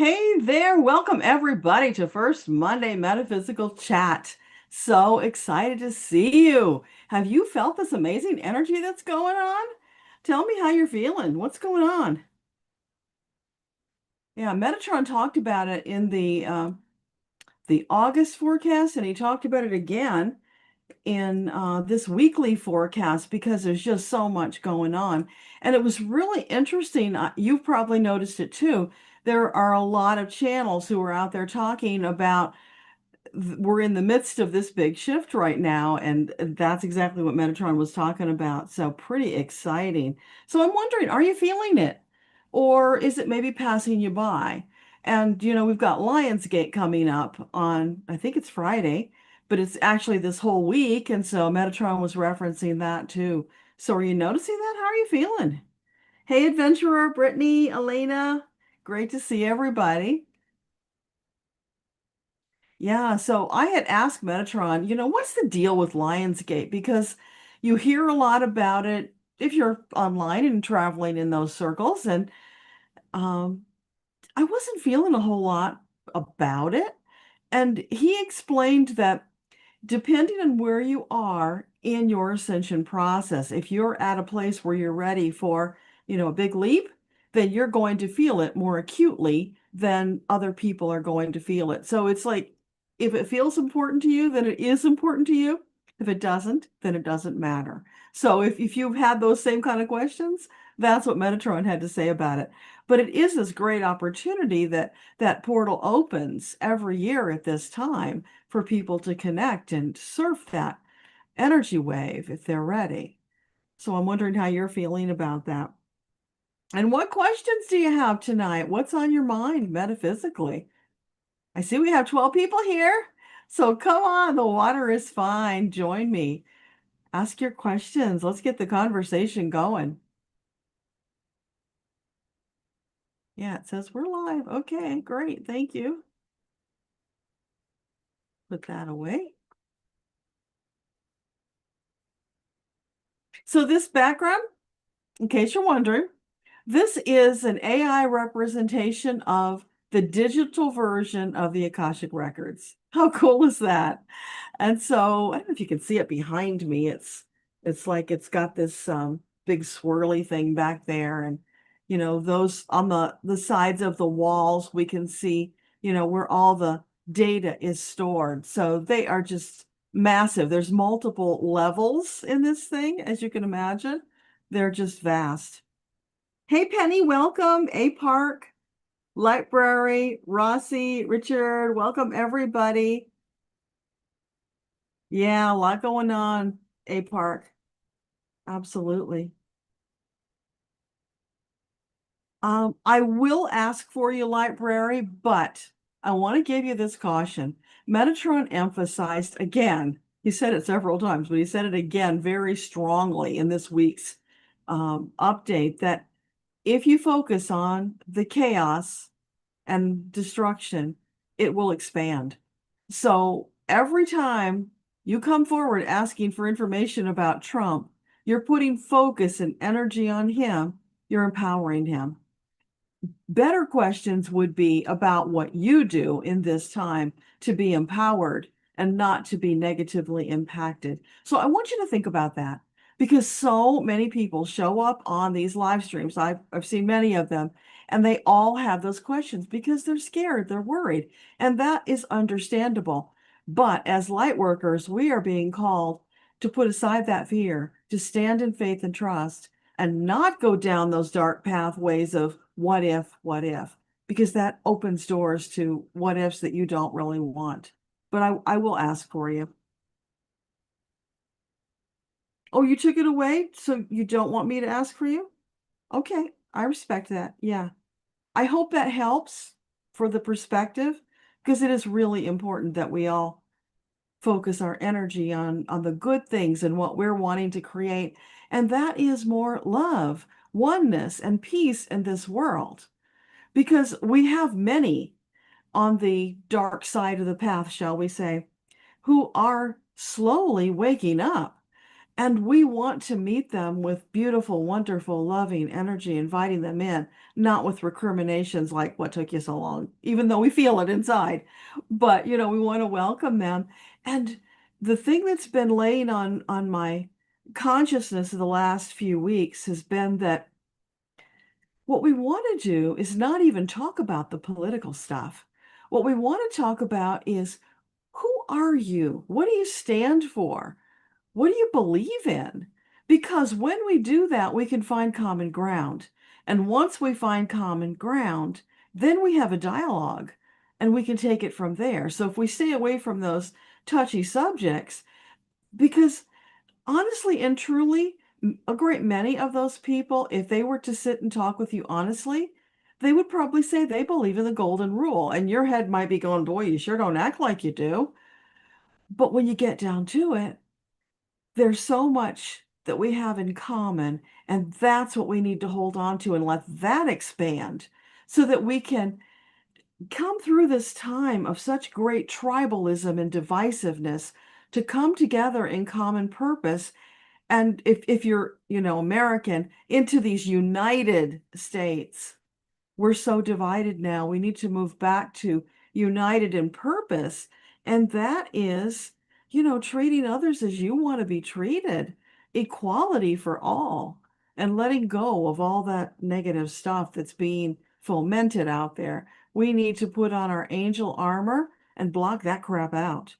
Hey there, welcome everybody to First Monday Metaphysical Chat. So excited to see you. Have you felt this amazing energy that's going on? Tell me how you're feeling. What's going on? Yeah, Metatron talked about it in the August forecast, and he talked about it again in this weekly forecast because there's just so much going on. And it was really interesting. You've probably noticed it too. There are a lot of channels who are out there talking about we're in the midst of this big shift right now, and that's exactly what Metatron was talking about. So pretty exciting. So I'm wondering, are you feeling it? Or is it maybe passing you by? And we've got Lionsgate coming up on, I think it's Friday, but it's actually this whole week, and so Metatron was referencing that too. So are you noticing that? How are you feeling? Hey, adventurer, Brittany, Elena, great to see everybody. Yeah, so I had asked Metatron, what's the deal with Lionsgate? Because you hear a lot about it if you're online and traveling in those circles, and um, I wasn't feeling a whole lot about it. And he explained that depending on where you are in your ascension process, if you're at a place where you're ready for, a big leap, then you're going to feel it more acutely than other people are going to feel it. So it's like if it feels important to you, then it is important to you. If it doesn't, then it doesn't matter. So if you've had those same kind of questions, that's what Metatron had to say about it. But it is this great opportunity that portal opens every year at this time for people to connect and surf that energy wave if they're ready. So I'm wondering how you're feeling about that. And what questions do you have tonight? What's on your mind metaphysically? I see we have 12 people here. So come on, the water is fine. Join me. Ask your questions. Let's get the conversation going. Yeah, it says we're live. Okay, great. Thank you. Put that away. So this background, in case you're wondering, this is an AI representation of the digital version of the Akashic Records. How cool is that? And so I don't know if you can see it behind me. It's like it's got this big swirly thing back there, and those on the sides of the walls we can see where all the data is stored. So they are just massive. There's multiple levels in this thing, as you can imagine. They're just vast. Hey, Penny, welcome. A Park, Library, Rossi, Richard, welcome everybody. Yeah, a lot going on. A Park, absolutely. I will ask for you, Library, but I want to give you this caution. Metatron emphasized again, he said it several times, but he said it again very strongly in this week's update that if you focus on the chaos and destruction, it will expand. So every time you come forward asking for information about Trump, you're putting focus and energy on him, you're empowering him. Better questions would be about what you do in this time to be empowered and not to be negatively impacted. So I want you to think about that because so many people show up on these live streams. I've seen many of them, and they all have those questions because they're scared, they're worried, and that is understandable. But as light workers, we are being called to put aside that fear, to stand in faith and trust, and not go down those dark pathways of what if, because that opens doors to what ifs that you don't really want. But I will ask for you. Oh, you took it away, so you don't want me to ask for you? Okay, I respect that. Yeah. I hope that helps for the perspective, because it is really important that we all focus our energy on the good things and what we're wanting to create. And that is more love, oneness, and peace in this world. Because we have many on the dark side of the path, shall we say, who are slowly waking up. And we want to meet them with beautiful, wonderful, loving energy, inviting them in, not with recriminations like, what took you so long, even though we feel it inside. But, we want to welcome them. And the thing that's been laying on my consciousness the last few weeks has been that what we want to do is not even talk about the political stuff. What we want to talk about is, who are you? What do you stand for? What do you believe in? Because when we do that, we can find common ground. And once we find common ground, then we have a dialogue and we can take it from there. So if we stay away from those touchy subjects, because honestly and truly, a great many of those people, if they were to sit and talk with you honestly, they would probably say they believe in the golden rule. And your head might be going, boy, you sure don't act like you do. But when you get down to it, there's so much that we have in common, and that's what we need to hold on to and let that expand so that we can come through this time of such great tribalism and divisiveness to come together in common purpose. And if you're, American, into these United States. We're so divided now. We need to move back to united in purpose. And that is, treating others as you want to be treated, equality for all, and letting go of all that negative stuff that's being fomented out there. We need to put on our angel armor and block that crap out.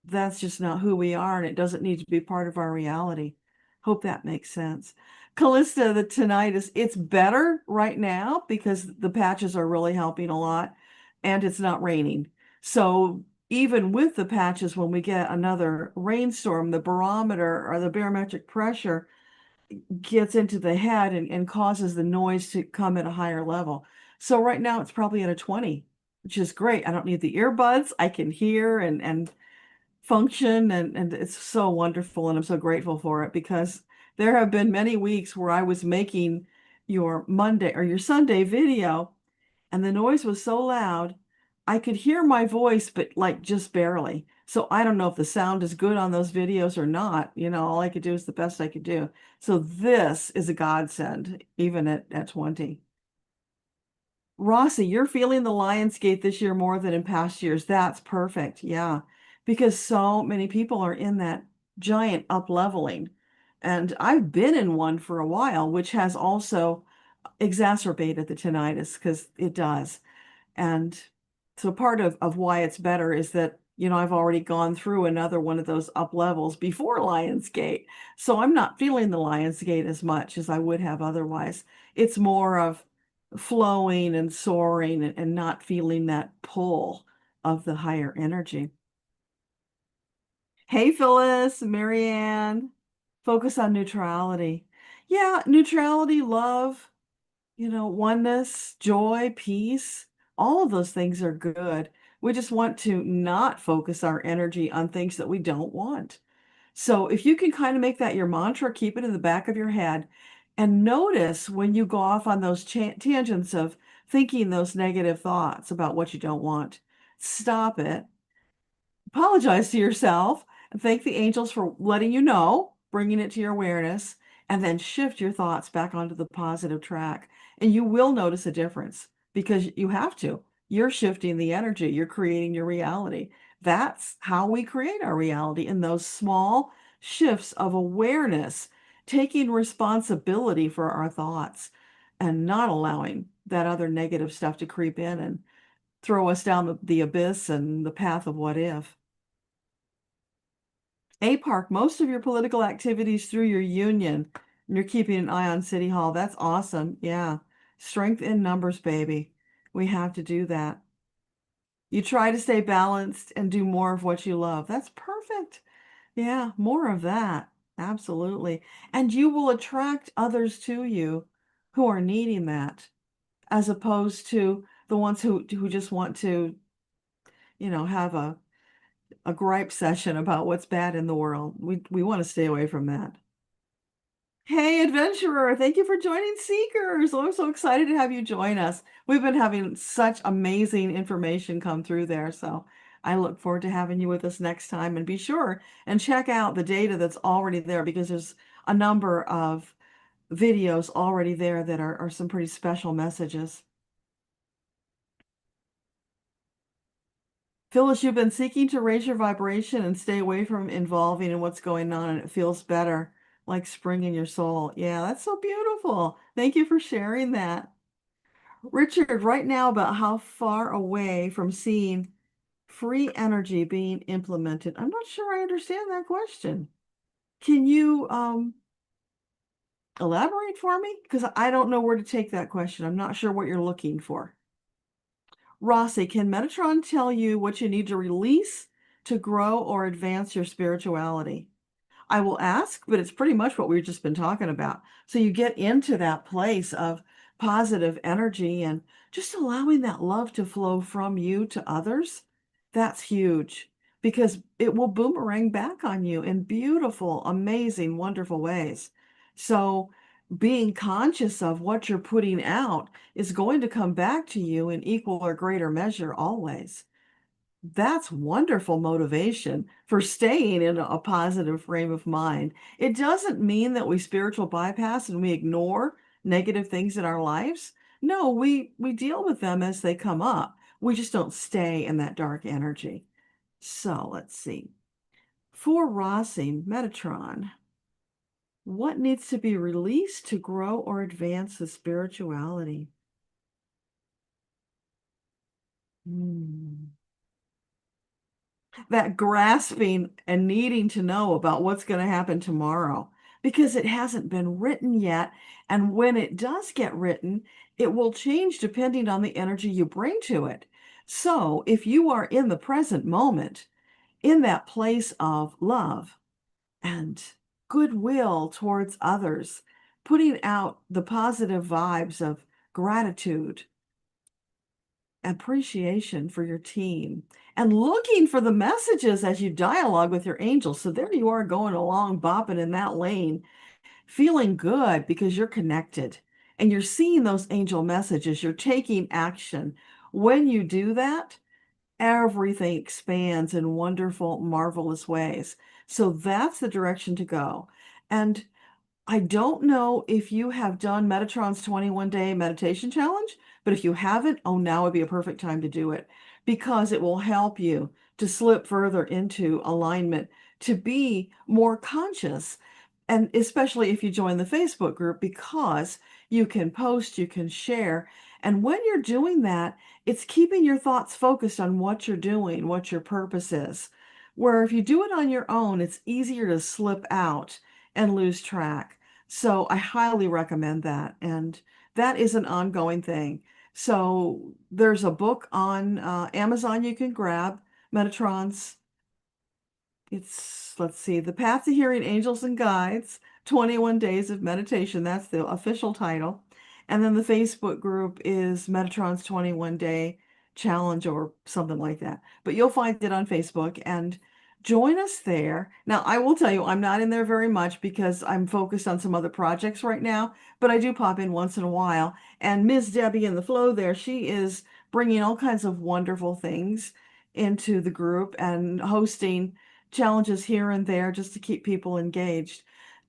That's just not who we are, and it doesn't need to be part of our reality. Hope that makes sense. Callista, the tinnitus, it's better right now because the patches are really helping a lot and it's not raining. So even with the patches, when we get another rainstorm, the barometer or the barometric pressure gets into the head and causes the noise to come at a higher level. So right now it's probably at a 20, which is great. I don't need the earbuds. I can hear and function, and it's so wonderful, and I'm so grateful for it because there have been many weeks where I was making your Monday or your Sunday video and the noise was so loud I could hear my voice but like just barely. So I don't know if the sound is good on those videos or not. All I could do is the best I could do. So this is a godsend even at 20. Rossi, you're feeling the Lionsgate this year more than in past years. That's perfect. Yeah. Because so many people are in that giant up leveling. And I've been in one for a while, which has also exacerbated the tinnitus because it does. And so part of why it's better is that, I've already gone through another one of those up levels before Lionsgate. So I'm not feeling the Lionsgate as much as I would have otherwise. It's more of flowing and soaring and not feeling that pull of the higher energy. Hey, Phyllis, Marianne, focus on neutrality. Yeah, neutrality, love, oneness, joy, peace, all of those things are good. We just want to not focus our energy on things that we don't want. So if you can kind of make that your mantra, keep it in the back of your head and notice when you go off on those tangents of thinking those negative thoughts about what you don't want. Stop it, apologize to yourself and thank the angels for letting you know, bringing it to your awareness, and then shift your thoughts back onto the positive track. And you will notice a difference because you have to. You're shifting the energy, you're creating your reality. That's how we create our reality in those small shifts of awareness, taking responsibility for our thoughts and not allowing that other negative stuff to creep in and throw us down the abyss and the path of what if. A-Park, most of your political activities through your union, and you're keeping an eye on City Hall. That's awesome. Yeah. Strength in numbers, baby. We have to do that. You try to stay balanced and do more of what you love. That's perfect. Yeah, more of that. Absolutely. And you will attract others to you who are needing that, as opposed to the ones who just want to, have a gripe session about what's bad in the world. We want to stay away from that. Hey, adventurer, thank you for joining Seekers. Oh, I'm so excited to have you join us. We've been having such amazing information come through there, so I look forward to having you with us next time. And be sure and check out the data that's already there because there's a number of videos already there that are some pretty special messages. Phyllis, you've been seeking to raise your vibration and stay away from involving in what's going on, and it feels better, like spring in your soul. Yeah, that's so beautiful. Thank you for sharing that. Richard, right now, about how far away from seeing free energy being implemented? I'm not sure I understand that question. Can you elaborate for me? Because I don't know where to take that question. I'm not sure what you're looking for. Rossi, can Metatron tell you what you need to release to grow or advance your spirituality? I will ask, but it's pretty much what we've just been talking about. So you get into that place of positive energy and just allowing that love to flow from you to others. That's huge because it will boomerang back on you in beautiful, amazing, wonderful ways. So being conscious of what you're putting out is going to come back to you in equal or greater measure always. That's wonderful motivation for staying in a positive frame of mind. It doesn't mean that we spiritual bypass and we ignore negative things in our lives. No, we deal with them as they come up. We just don't stay in that dark energy. So let's see. For Rossi, Metatron, what needs to be released to grow or advance the spirituality? Hmm. That grasping and needing to know about what's going to happen tomorrow because it hasn't been written yet. And when it does get written, it will change depending on the energy you bring to it. So if you are in the present moment, in that place of love and goodwill towards others, putting out the positive vibes of gratitude, appreciation for your team, and looking for the messages as you dialogue with your angels. So there you are going along, bopping in that lane, feeling good because you're connected and you're seeing those angel messages. You're taking action. When you do that, everything expands in wonderful, marvelous ways. So that's the direction to go. And I don't know if you have done Metatron's 21-day meditation challenge, but if you haven't, oh, now would be a perfect time to do it because it will help you to slip further into alignment, to be more conscious. And especially if you join the Facebook group, because you can post, you can share. And when you're doing that, it's keeping your thoughts focused on what you're doing, what your purpose is. Where if you do it on your own, it's easier to slip out and lose track. So I highly recommend that. And that is an ongoing thing. So there's a book on Amazon you can grab, Metatron's. It's, let's see, The Path to Hearing Angels and Guides, 21 Days of Meditation. That's the official title. And then the Facebook group is Metatron's 21 Day Challenge or something like that. But you'll find it on Facebook and join us there. Now, I will tell you, I'm not in there very much because I'm focused on some other projects right now, but I do pop in once in a while. And Ms. Debbie in the flow there, she is bringing all kinds of wonderful things into the group and hosting challenges here and there just to keep people engaged.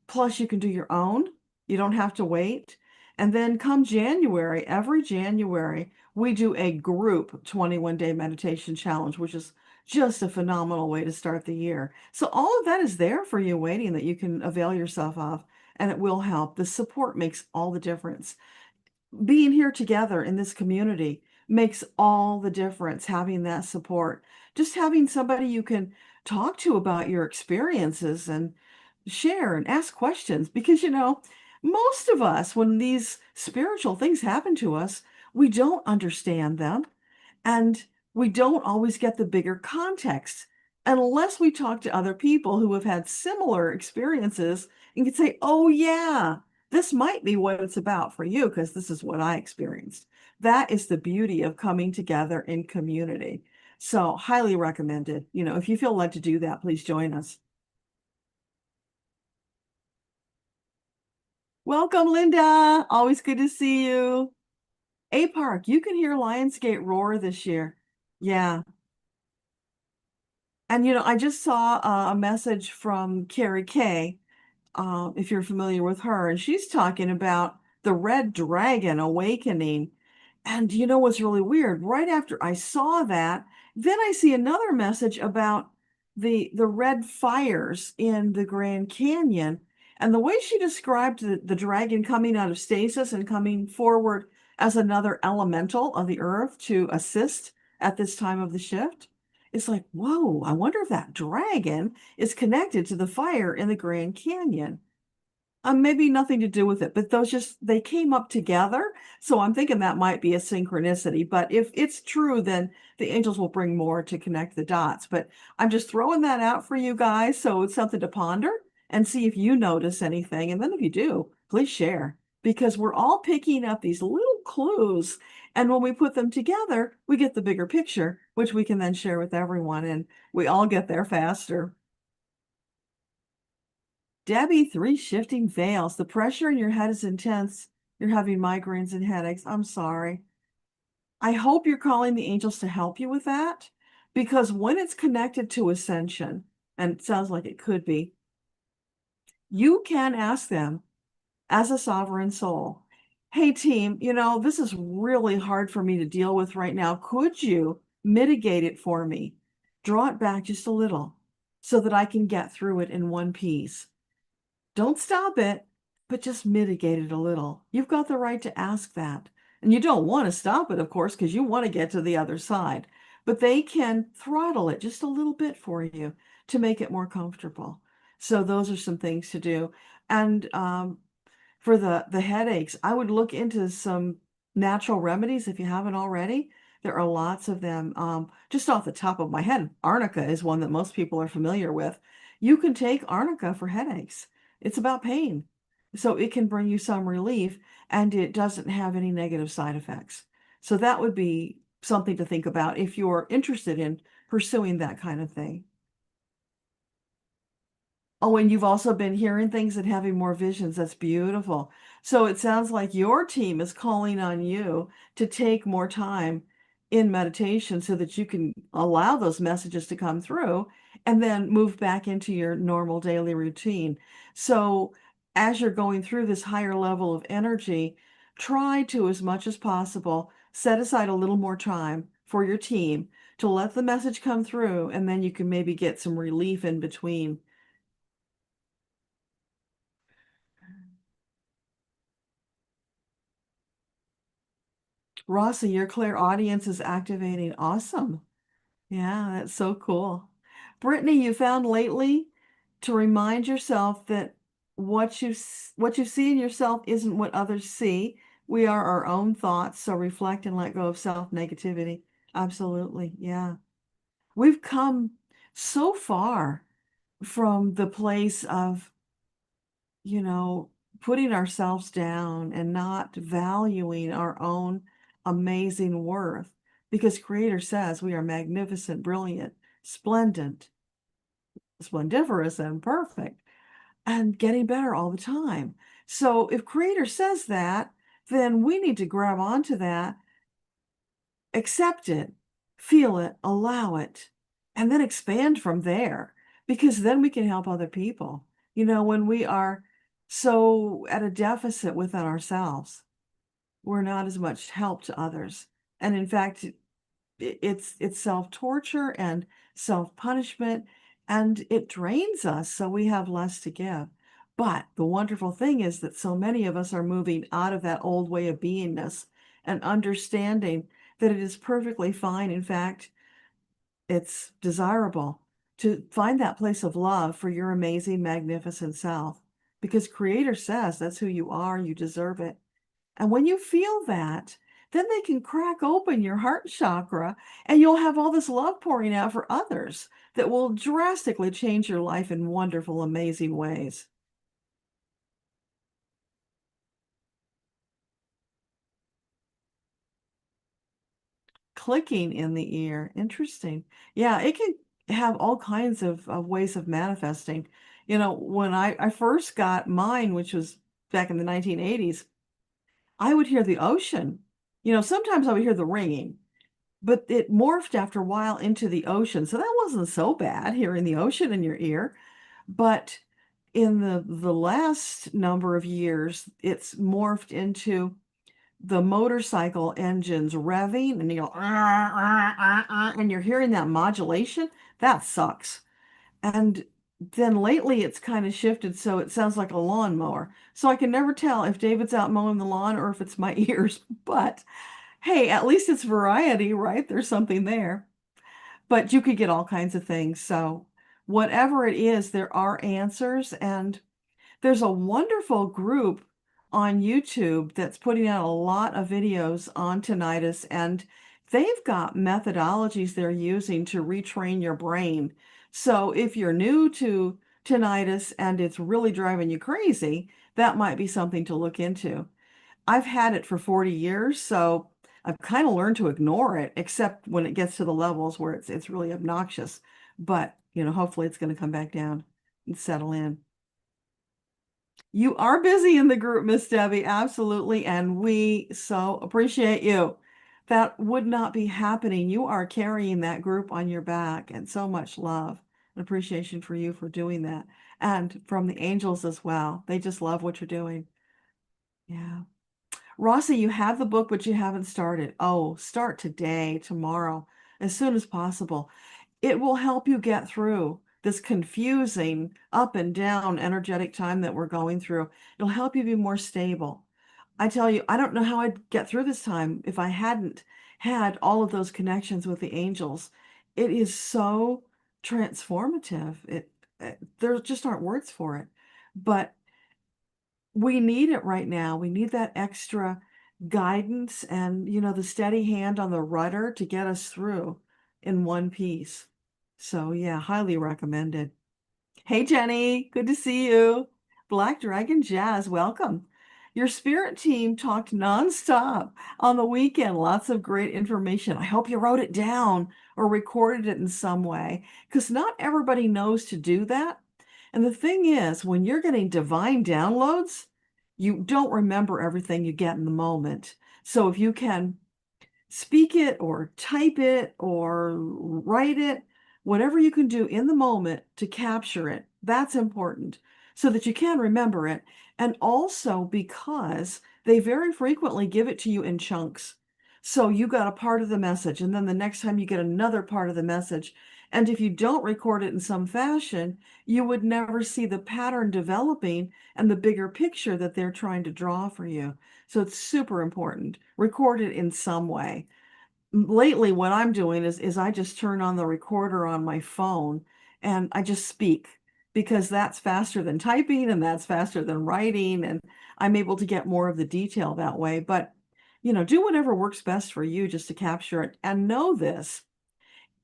Plus, you can do your own. You don't have to wait. And then come January, every January, we do a group 21-day meditation challenge, which is just a phenomenal way to start the year. So all of that is there for you waiting that you can avail yourself of, and it will help. The support makes all the difference. Being here together in this community makes all the difference, having that support. Just having somebody you can talk to about your experiences and share and ask questions. Because, most of us, when these spiritual things happen to us, we don't understand them. And we don't always get the bigger context unless we talk to other people who have had similar experiences and can say, oh, yeah, this might be what it's about for you because this is what I experienced. That is the beauty of coming together in community. So, highly recommended. If you feel led to do that, please join us. Welcome, Linda. Always good to see you. A Park, you can hear Lionsgate roar this year. Yeah. And I just saw a message from Carrie Kay, if you're familiar with her, and she's talking about the red dragon awakening. And what's really weird? Right after I saw that, then I see another message about the red fires in the Grand Canyon. And the way she described the dragon coming out of stasis and coming forward as another elemental of the earth to assist at this time of the shift, it's like, whoa, I wonder if that dragon is connected to the fire in the Grand Canyon. Maybe nothing to do with it, but they came up together. So I'm thinking that might be a synchronicity. But if it's true, then the angels will bring more to connect the dots. But I'm just throwing that out for you guys. So it's something to ponder and see if you notice anything. And then if you do, please share because we're all picking up these little clues. And when we put them together, we get the bigger picture, which we can then share with everyone. And we all get there faster. Debbie, three shifting veils. The pressure in your head is intense. You're having migraines and headaches. I'm sorry. I hope you're calling the angels to help you with that because when it's connected to ascension, and it sounds like it could be, you can ask them as a sovereign soul, hey, team, this is really hard for me to deal with right now. Could you mitigate it for me? Draw it back just a little so that I can get through it in one piece. Don't stop it, but just mitigate it a little. You've got the right to ask that. And you don't want to stop it, of course, because you want to get to the other side. But they can throttle it just a little bit for you to make it more comfortable. So those are some things to do. And for the headaches, I would look into some natural remedies if you haven't already. There are lots of them. Just off the top of my head, arnica is one that most people are familiar with. You can take arnica for headaches. It's about pain. So it can bring you some relief and it doesn't have any negative side effects. So that would be something to think about if you're interested in pursuing that kind of thing. Oh, and you've also been hearing things and having more visions. That's beautiful. So it sounds like your team is calling on you to take more time in meditation so that you can allow those messages to come through and then move back into your normal daily routine. So as you're going through this higher level of energy, try to, as much as possible, set aside a little more time for your team to let the message come through, and then you can maybe get some relief in between. Rossi, your clairaudience is activating. Awesome. Yeah, that's so cool. Brittany, you found lately to remind yourself that what you see in yourself isn't what others see. We are our own thoughts, so reflect and let go of self-negativity. Absolutely. Yeah. We've come so far from the place of you know, putting ourselves down and not valuing our own amazing worth because Creator says we are magnificent, brilliant, splendid, splendiferous, and perfect, and getting better all the time. So if Creator says that, then we need to grab onto that, accept it, feel it, allow it, and then expand from there because then we can help other people. When we are so at a deficit within ourselves, we're not as much help to others. And in fact, it's self-torture and self-punishment, and it drains us, so we have less to give. But the wonderful thing is that so many of us are moving out of that old way of beingness and understanding that it is perfectly fine. In fact, it's desirable to find that place of love for your amazing, magnificent self because Creator says that's who you are, you deserve it. And when you feel that, then they can crack open your heart chakra and you'll have all this love pouring out for others that will drastically change your life in wonderful, amazing ways. Clicking in the ear. Interesting. Yeah, it can have all kinds of ways of manifesting. When I first got mine, which was back in the 1980s, I would hear the ocean. Sometimes I would hear the ringing, but it morphed after a while into the ocean. So that wasn't so bad, hearing the ocean in your ear. But in the last number of years, it's morphed into the motorcycle engines revving, and you go, "Ah, ah, ah, ah," and you're hearing that modulation. That sucks. And then lately it's kind of shifted so it sounds like a lawnmower. So I can never tell if David's out mowing the lawn or if it's my ears. But hey, at least it's variety, right? There's something there. But you could get all kinds of things. So whatever it is, there are answers. And there's a wonderful group on YouTube that's putting out a lot of videos on tinnitus, and they've got methodologies they're using to retrain your brain. So if you're new to tinnitus and it's really driving you crazy, that might be something to look into. I've had it for 40 years, so I've kind of learned to ignore it, except when it gets to the levels where it's really obnoxious. But, hopefully it's going to come back down and settle in. You are busy in the group, Miss Debbie, absolutely, and we so appreciate you. That would not be happening. You are carrying that group on your back, and so much love and appreciation for you for doing that. And from the angels as well. They just love what you're doing. Yeah. Rossi, you have the book, but you haven't started. Oh, start today, tomorrow, as soon as possible. It will help you get through this confusing up and down energetic time that we're going through. It'll help you be more stable. I tell you, I don't know how I'd get through this time if I hadn't had all of those connections with the angels. It is so transformative. There just aren't words for it. But we need it right now. We need that extra guidance and, the steady hand on the rudder to get us through in one piece. So, yeah, highly recommended. Hey, Jenny, good to see you. Black Dragon Jazz, welcome. Your spirit team talked nonstop on the weekend. Lots of great information. I hope you wrote it down or recorded it in some way, because not everybody knows to do that. And the thing is, when you're getting divine downloads, you don't remember everything you get in the moment. So if you can speak it or type it or write it, whatever you can do in the moment to capture it, that's important so that you can remember it. And also because they very frequently give it to you in chunks. So you got a part of the message, and then the next time you get another part of the message. And if you don't record it in some fashion, you would never see the pattern developing and the bigger picture that they're trying to draw for you. So it's super important. Record it in some way. Lately, what I'm doing is I just turn on the recorder on my phone and I just speak, because that's faster than typing and that's faster than writing, and I'm able to get more of the detail that way. But, do whatever works best for you just to capture it, and know this.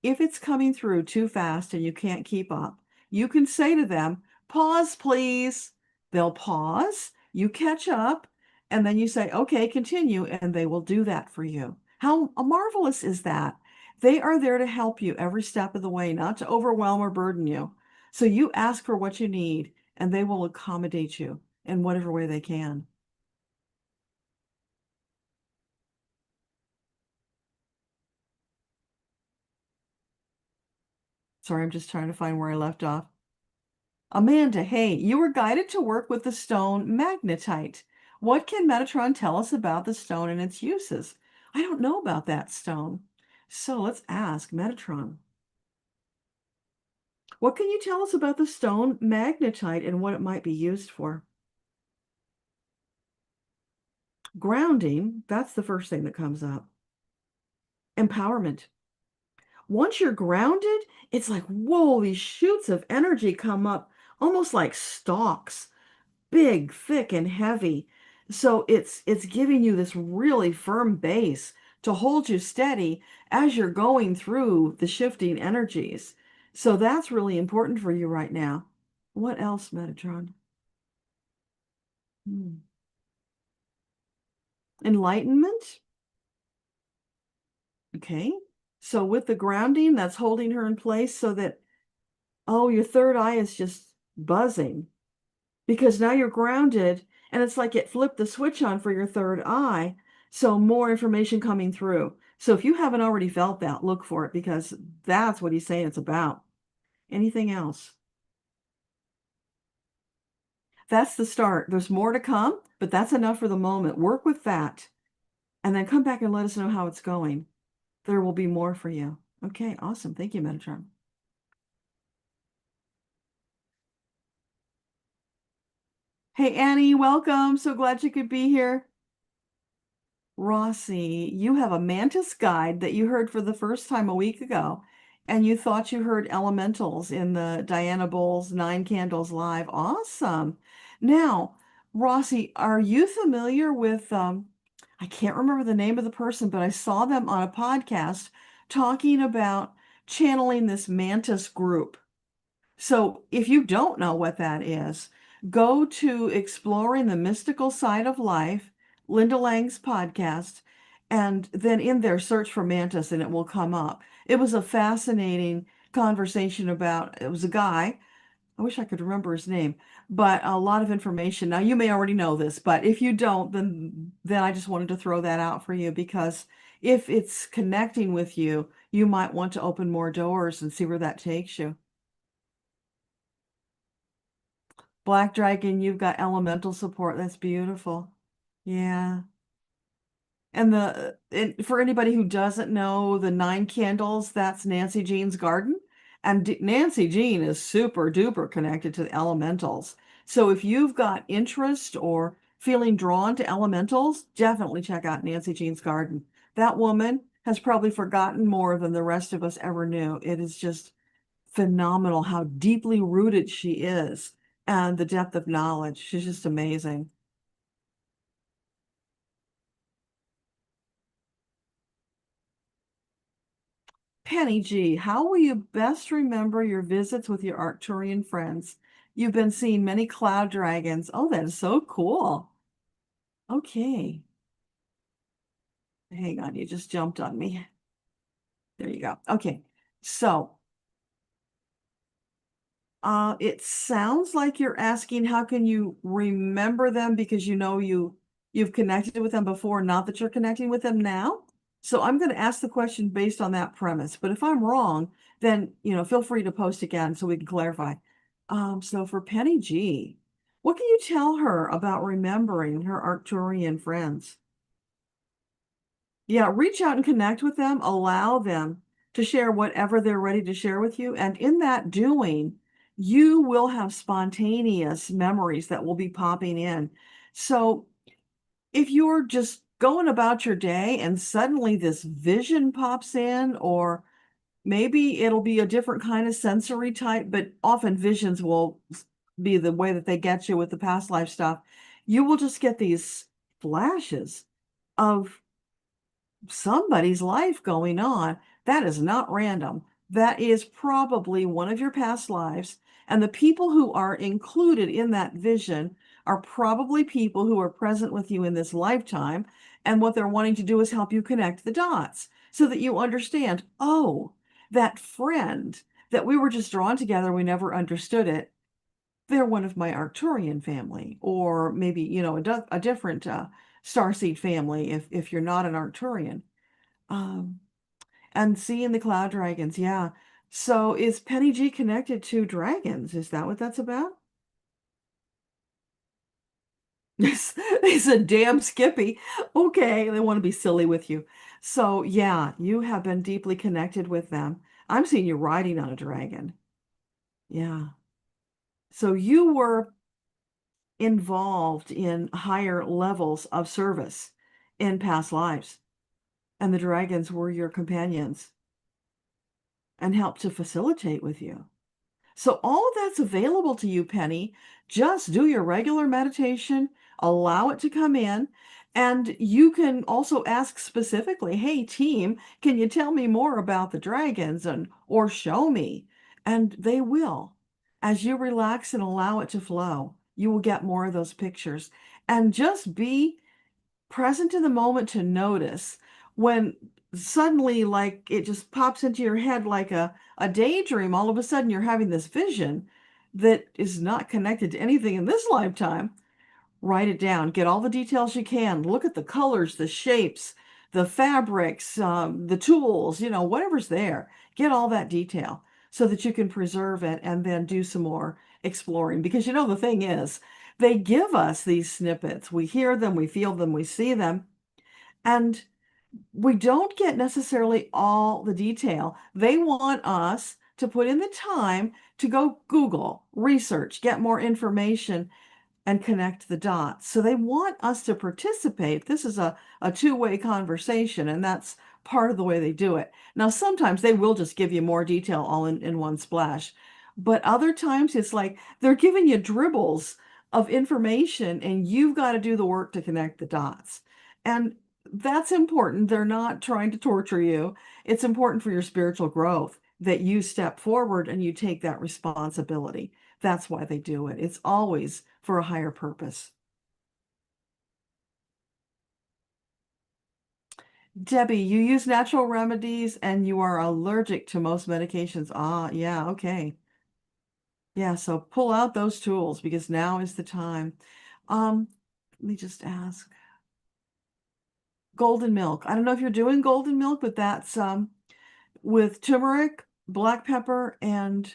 If it's coming through too fast and you can't keep up, you can say to them, pause, please. They'll pause, you catch up, and then you say, okay, continue, and they will do that for you. How marvelous is that? They are there to help you every step of the way, not to overwhelm or burden you. So you ask for what you need, and they will accommodate you in whatever way they can. Sorry, I'm just trying to find where I left off. Amanda, hey, you were guided to work with the stone magnetite. What can Metatron tell us about the stone and its uses? I don't know about that stone. So let's ask Metatron. What can you tell us about the stone magnetite and what it might be used for? Grounding, that's the first thing that comes up. Empowerment. Once you're grounded, it's like, whoa, these shoots of energy come up almost like stalks, big, thick, and heavy. So it's giving you this really firm base to hold you steady as you're going through the shifting energies. So that's really important for you right now. What else, Metatron? Hmm. Enlightenment? Okay. So with the grounding, that's holding her in place so that, oh, your third eye is just buzzing, because now you're grounded, and it's like it flipped the switch on for your third eye. So more information coming through. So if you haven't already felt that, look for it because that's what he's saying it's about. Anything else? That's the start. There's more to come, but that's enough for the moment. Work with that and then come back and let us know how it's going. There will be more for you. Okay, awesome. Thank you, Metatron. Hey, Annie, welcome. So glad you could be here. Rossi, you have a mantis guide that you heard for the first time a week ago, and you thought you heard elementals in the Diana Bowles Nine Candles Live. Awesome. Now, Rossi, are you familiar with, I can't remember the name of the person, but I saw them on a podcast talking about channeling this mantis group. So if you don't know what that is, go to Exploring the Mystical Side of Life, Linda Lang's podcast, and then in there search for mantis and it will come up. It was a fascinating conversation about, it was a guy, I wish I could remember his name, but a lot of information. Now you may already know this, but if you don't, then I just wanted to throw that out for you because if it's connecting with you, you might want to open more doors and see where that takes you. Black Dragon, you've got elemental support. That's beautiful. Yeah. And for anybody who doesn't know, the Nine Candles, that's Nancy Jean's garden. And Nancy Jean is super duper connected to the elementals. So if you've got interest or feeling drawn to elementals, definitely check out Nancy Jean's garden. That woman has probably forgotten more than the rest of us ever knew. It is just phenomenal how deeply rooted she is and the depth of knowledge. She's just amazing. Penny G, how will you best remember your visits with your Arcturian friends? You've been seeing many cloud dragons. Oh, that is so cool. Okay. Hang on, you just jumped on me. There you go. Okay. So it sounds like you're asking how can you remember them because you know you've connected with them before, not that you're connecting with them now. So I'm going to ask the question based on that premise. But if I'm wrong, then feel free to post again so we can clarify. So for Penny G, what can you tell her about remembering her Arcturian friends? Yeah, reach out and connect with them, allow them to share whatever they're ready to share with you. And in that doing, you will have spontaneous memories that will be popping in. So if you're just going about your day and suddenly this vision pops in, or maybe it'll be a different kind of sensory type, but often visions will be the way that they get you with the past life stuff. You will just get these flashes of somebody's life going on. That is not random. That is probably one of your past lives. And the people who are included in that vision are probably people who are present with you in this lifetime. And what they're wanting to do is help you connect the dots so that you understand, oh, that friend that we were just drawn together, we never understood it. They're one of my Arcturian family, or maybe, a different starseed family if you're not an Arcturian. Um, and seeing the cloud dragons, yeah. So is Penny G connected to dragons? Is that what that's about? It's a damn Skippy. Okay, they want to be silly with you. So yeah, you have been deeply connected with them. I'm seeing you riding on a dragon. Yeah. So you were involved in higher levels of service in past lives, and the dragons were your companions and helped to facilitate with you. So all of that's available to you, Penny. Just do your regular meditation, allow it to come in, and you can also ask specifically, "Hey team, can you tell me more about the dragons and or show me?" And they will. As you relax and allow it to flow, you will get more of those pictures. And just be present in the moment to notice when suddenly like it just pops into your head like a daydream. All of a sudden you're having this vision that is not connected to anything in this lifetime. Write it down, get all the details you can, look at the colors, the shapes, the fabrics, the tools, whatever's there. Get all that detail so that you can preserve it and then do some more exploring. Because the thing is, they give us these snippets. We hear them, we feel them, we see them, and we don't get necessarily all the detail. They want us to put in the time to go Google, research, get more information, and connect the dots. So they want us to participate. This is a two-way conversation, and that's part of the way they do it. Now, sometimes they will just give you more detail all in one splash, but other times it's like they're giving you dribbles of information, and you've got to do the work to connect the dots. And that's important. They're not trying to torture you. It's important for your spiritual growth that you step forward and you take that responsibility. That's why they do it. It's always for a higher purpose. Debbie, you use natural remedies and you are allergic to most medications. Ah, yeah, okay. Yeah, so pull out those tools because now is the time. Um, Let me just ask. Golden milk. I don't know if you're doing golden milk, but that's with turmeric, black pepper, and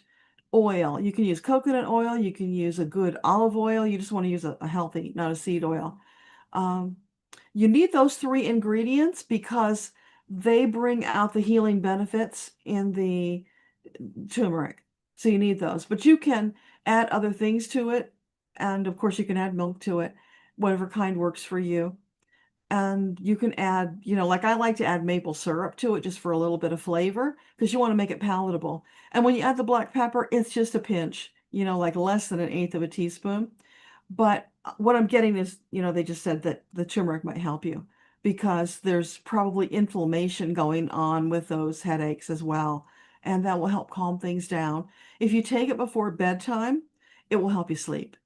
oil. You can use coconut oil. You can use a good olive oil. You just want to use a healthy, not a seed oil. Um, you need those three ingredients because they bring out the healing benefits in the turmeric. So you need those, but you can add other things to it. And of course, you can add milk to it, whatever kind works for you. And you can add, like I like to add maple syrup to it just for a little bit of flavor because you want to make it palatable. And when you add the black pepper, it's just a pinch, like less than an eighth of a teaspoon. But what I'm getting is, they just said that the turmeric might help you because there's probably inflammation going on with those headaches as well. And that will help calm things down. If you take it before bedtime, it will help you sleep.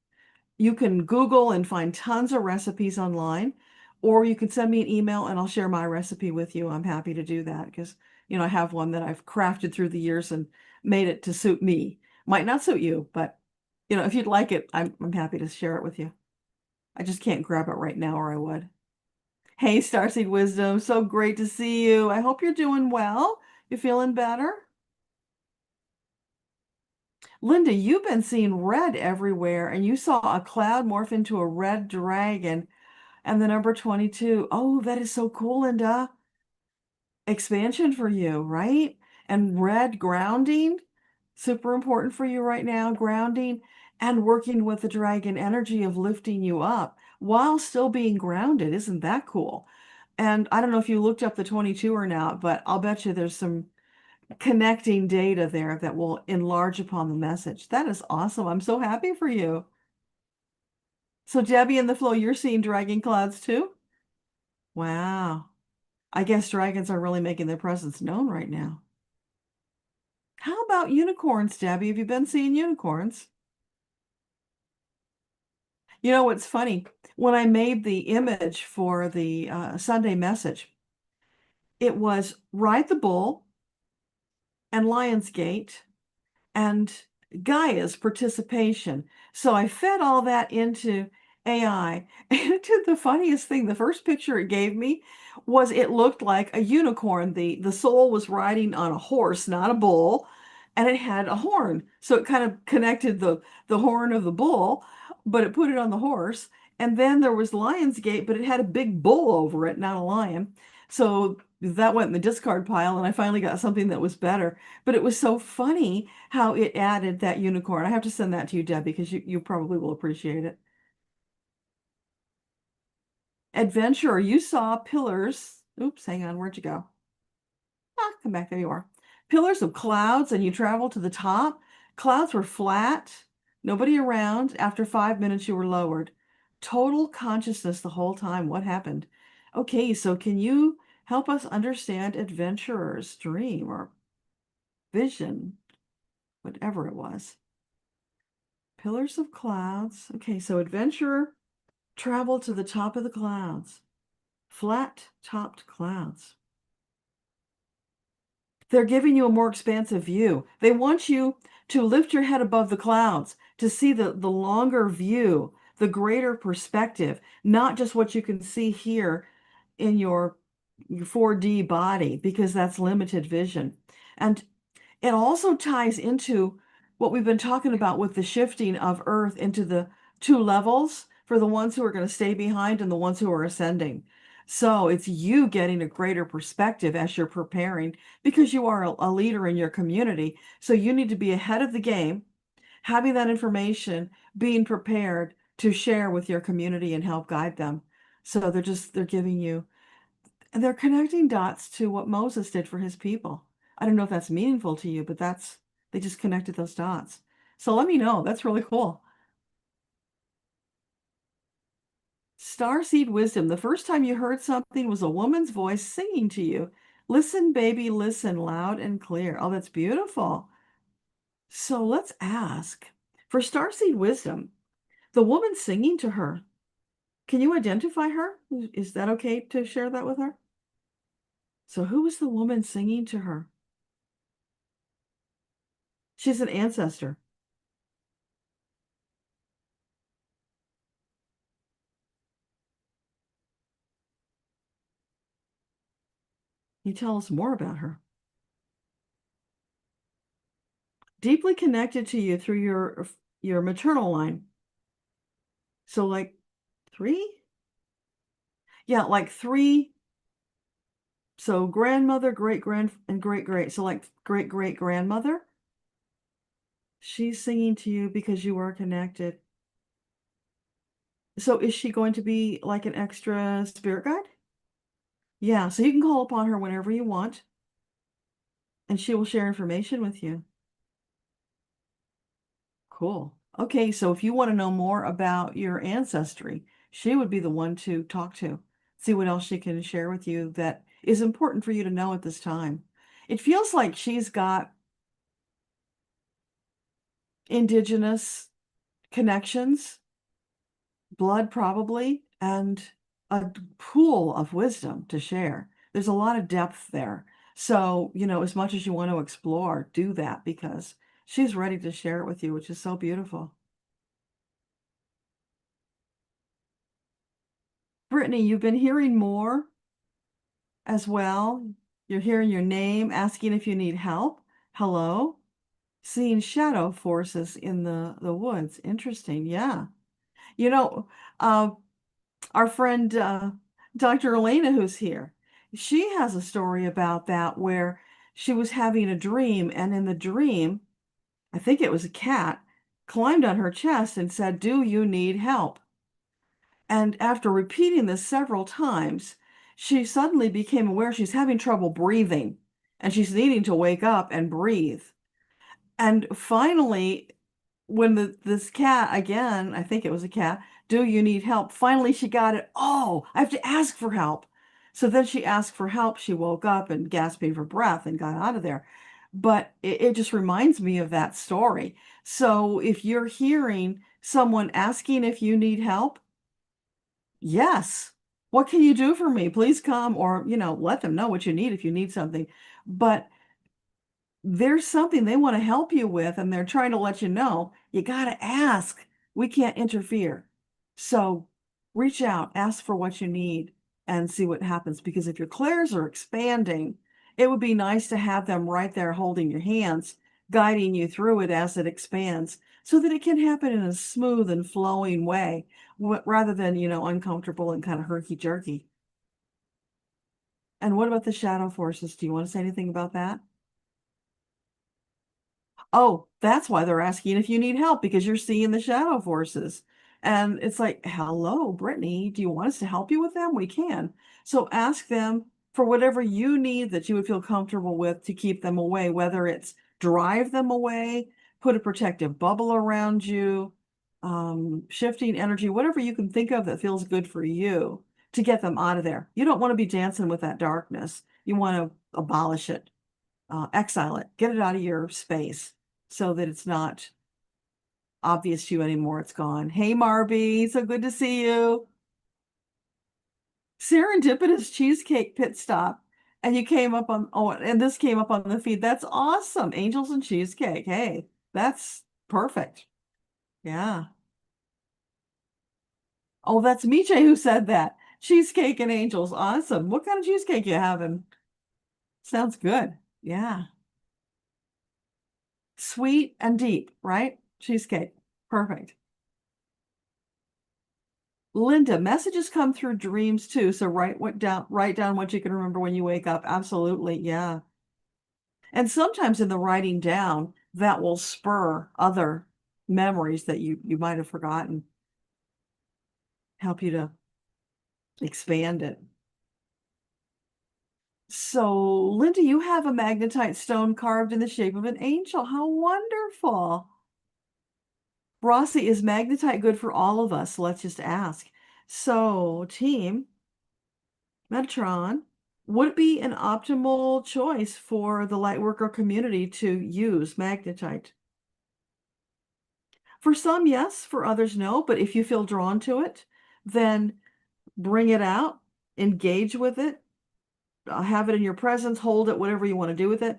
You can Google and find tons of recipes online, or you can send me an email and I'll share my recipe with you. I'm happy to do that because, I have one that I've crafted through the years and made it to suit me. Might not suit you, but if you'd like it, I'm happy to share it with you. I just can't grab it right now or I would. Hey, Starseed Wisdom, so great to see you. I hope you're doing well. You feeling better? Linda, you've been seeing red everywhere and you saw a cloud morph into a red dragon. And the number 22. Oh, that is so cool, Linda. Expansion for you, right? And red grounding, super important for you right now. Grounding and working with the dragon energy of lifting you up while still being grounded. Isn't that cool? And I don't know if you looked up the 22 or not, but I'll bet you there's some connecting data there that will enlarge upon the message. That is awesome. I'm so happy for you. So, Debbie and the flow, you're seeing dragon clouds too? Wow. I guess dragons are really making their presence known right now. How about unicorns, Debbie? Have you been seeing unicorns? You know what's funny? When I made the image for the Sunday message, it was Ride the Bull and Lionsgate and Gaia's participation. So I fed all that into AI, and it did the funniest thing. The first picture it gave me was it looked like a unicorn. The soul was riding on a horse, not a bull, and it had a horn. So it kind of connected the horn of the bull, but it put it on the horse. And then there was Lionsgate, but it had a big bull over it, not a lion. So that went in the discard pile, and I finally got something that was better. But it was so funny how it added that unicorn. I have to send that to you, Debbie, because you probably will appreciate it. Adventurer, you saw pillars. Oops, hang on, where'd you go? Ah, come back, there you are. Pillars of clouds, and you traveled to the top. Clouds were flat, nobody around. After 5 minutes, you were lowered. Total consciousness the whole time. What happened? Okay, so can you help us understand adventurer's dream or vision, whatever it was? Pillars of clouds. Okay, so adventurer traveled to the top of the clouds. Flat-topped clouds. They're giving you a more expansive view. They want you to lift your head above the clouds, to see the longer view, the greater perspective, not just what you can see here in your your 4D body because that's limited vision. And it also ties into what we've been talking about with the shifting of Earth into the two levels for the ones who are going to stay behind and the ones who are ascending. So it's you getting a greater perspective as you're preparing because you are a leader in your community. So you need to be ahead of the game, having that information, being prepared to share with your community and help guide them. So they're giving you, and they're connecting dots to what Moses did for his people. I don't know if that's meaningful to you, but they just connected those dots. So let me know. That's really cool. Starseed wisdom. The first time you heard something was a woman's voice singing to you. Listen, baby, listen loud and clear. Oh, that's beautiful. So let's ask for starseed wisdom, the woman singing to her. Can you identify her? Is that okay to share that with her? So who was the woman singing to her? She's an ancestor. Can you tell us more about her? Deeply connected to you through your maternal line. So like three? Yeah, like three. So grandmother, great grand, and great great. So like great great grandmother. She's singing to you because you are connected. So is she going to be like an extra spirit guide? Yeah, so you can call upon her whenever you want, and she will share information with you. Cool. Okay, so if you want to know more about your ancestry, she would be the one to talk to. See what else she can share with you that is important for you to know at this time. It feels like she's got indigenous connections, blood probably, and a pool of wisdom to share. There's a lot of depth there. So, as much as you want to explore, do that because she's ready to share it with you, which is so beautiful. Brittany, you've been hearing more as well. You're hearing your name, asking if you need help. Hello. Seeing shadow forces in the woods. Interesting. Yeah. You know, uh, our friend Dr. Elena, who's here, she has a story about that where she was having a dream, and in the dream, I think it was a cat, climbed on her chest and said, "Do you need help?" And after repeating this several times, she suddenly became aware she's having trouble breathing and she's needing to wake up and breathe. And finally, when this cat, again, I think it was a cat, "Do you need help?" Finally, she got it. Oh, I have to ask for help. So then she asked for help. She woke up and gasping for breath and got out of there. But it just reminds me of that story. So if you're hearing someone asking if you need help, yes. What can you do for me? Please come, or, let them know what you need if you need something. But there's something they want to help you with, and they're trying to let you know, you got to ask. We can't interfere. So reach out, ask for what you need, and see what happens. Because if your clairs are expanding, it would be nice to have them right there holding your hands, guiding you through it as it expands, so that it can happen in a smooth and flowing way, rather than, uncomfortable and kind of herky-jerky. And what about the shadow forces? Do you want to say anything about that? Oh, that's why they're asking if you need help because you're seeing the shadow forces. And it's like, hello, Brittany, do you want us to help you with them? We can. So ask them for whatever you need that you would feel comfortable with to keep them away, whether it's drive them away, put a protective bubble around you, shifting energy, whatever you can think of that feels good for you to get them out of there. You don't want to be dancing with that darkness. You want to abolish it, exile it, get it out of your space so that it's not obvious to you anymore. It's gone. Hey, Marby, so good to see you. Serendipitous cheesecake pit stop. And you came up on, oh, and this came up on the feed. That's awesome. Angels and cheesecake. Hey, that's perfect. Yeah. Oh, that's Miche who said that. Cheesecake and angels. Awesome. What kind of cheesecake you having? Sounds good. Yeah. Sweet and deep, right? Cheesecake. Perfect. Linda, messages come through dreams too. So write down what you can remember when you wake up. Absolutely. Yeah. And sometimes in the writing down, that will spur other memories that you might have forgotten, help you to expand it. So, Linda, you have a magnetite stone carved in the shape of an angel. How wonderful. Rossi, is magnetite good for all of us? Let's just ask. So, team, Metatron, would it be an optimal choice for the lightworker community to use magnetite? For some, yes, for others, no. But if you feel drawn to it, then bring it out, engage with it, have it in your presence, hold it, whatever you want to do with it.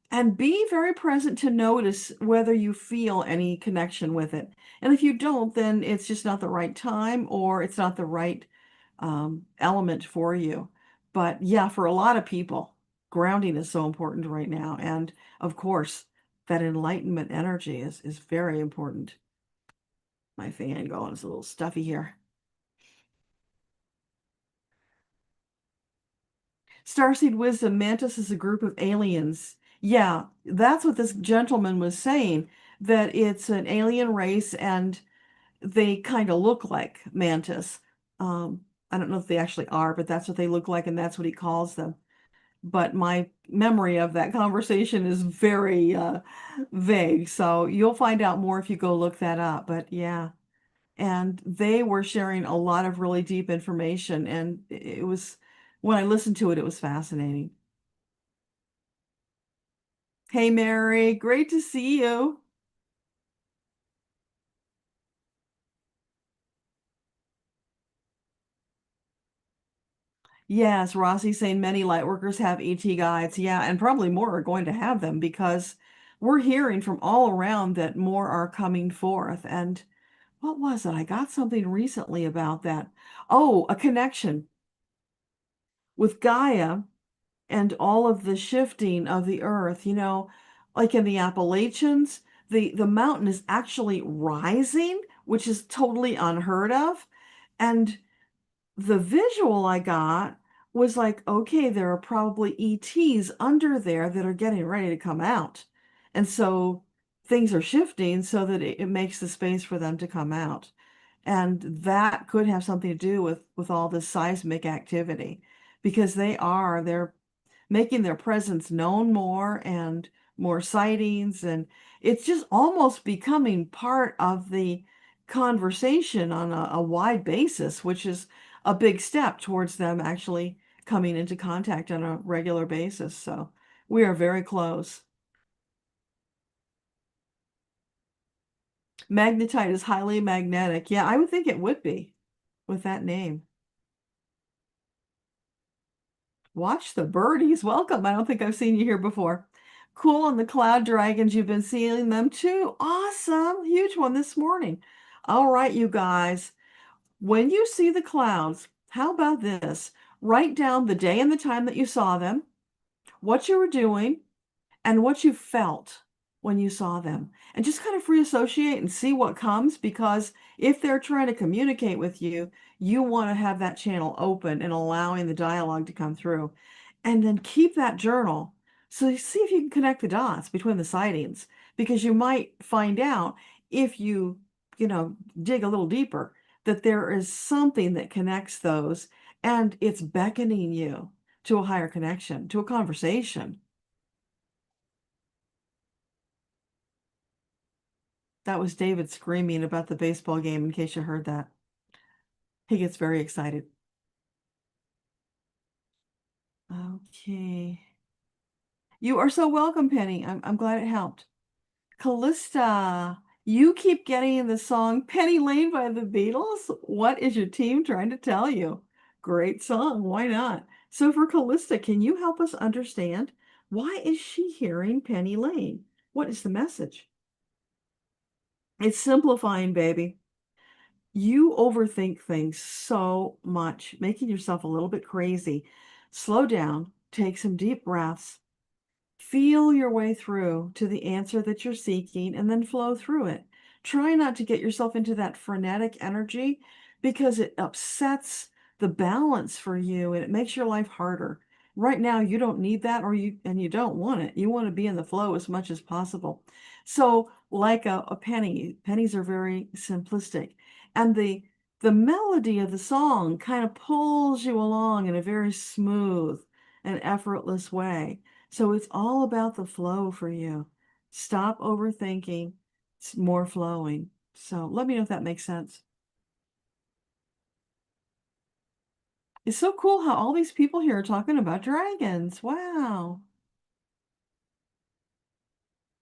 And be very present to notice whether you feel any connection with it. And if you don't, then it's just not the right time or it's not the right element for you. But yeah, for a lot of people, grounding is so important right now. And of course, that enlightenment energy is very important. My fan going is a little stuffy here. Starseed Wisdom, Mantis is a group of aliens. Yeah, that's what this gentleman was saying, that it's an alien race and they kind of look like Mantis. I don't know if they actually are, but that's what they look like, and that's what he calls them. But my memory of that conversation is very vague, so you'll find out more if you go look that up. But yeah, and they were sharing a lot of really deep information, and it was, when I listened to it, it was fascinating. Hey, Mary, great to see you. Yes, Rossi's saying many light workers have ET guides. Yeah, and probably more are going to have them because we're hearing from all around that more are coming forth. And what was it? I got something recently about that. Oh, a connection with Gaia and all of the shifting of the earth, like in the Appalachians, the mountain is actually rising, which is totally unheard of. And the visual I got was like, okay, there are probably ETs under there that are getting ready to come out. And so things are shifting so that it makes the space for them to come out. And that could have something to do with all this seismic activity because they're making their presence known more and more sightings. And it's just almost becoming part of the conversation on a wide basis, which is a big step towards them actually coming into contact on a regular basis. So we are very close. Magnetite is highly magnetic. Yeah, I would think it would be with that name. Watch the birdies. Welcome. I don't think I've seen you here before. Cool on the cloud dragons. You've been seeing them too. Awesome. Huge one this morning. All right, you guys. When you see the clouds, how about this? Write down the day and the time that you saw them, what you were doing, and what you felt when you saw them. And just kind of free associate and see what comes because if they're trying to communicate with you, you want to have that channel open and allowing the dialogue to come through. And then keep that journal. So you see if you can connect the dots between the sightings because you might find out if you dig a little deeper that there is something that connects those and it's beckoning you to a higher connection, to a conversation. That was David screaming about the baseball game, in case you heard that. He gets very excited. Okay. You are so welcome, Penny. I'm glad it helped. Callista, you keep getting in the song Penny Lane by the Beatles. What is your team trying to tell you? Great song. Why not? So for Callista, can you help us understand why is she hearing Penny Lane? What is the message? It's simplifying, baby. You overthink things so much, making yourself a little bit crazy. Slow down, take some deep breaths, feel your way through to the answer that you're seeking, and then flow through it. Try not to get yourself into that frenetic energy because it upsets the balance for you and it makes your life harder. Right now, you don't need that, or you don't want it. You want to be in the flow as much as possible. So, like a penny, pennies are very simplistic, and the melody of the song kind of pulls you along in a very smooth and effortless way. So it's all about the flow for you. Stop overthinking. It's more flowing. So let me know if that makes sense. It's so cool how all these people here are talking about dragons. Wow.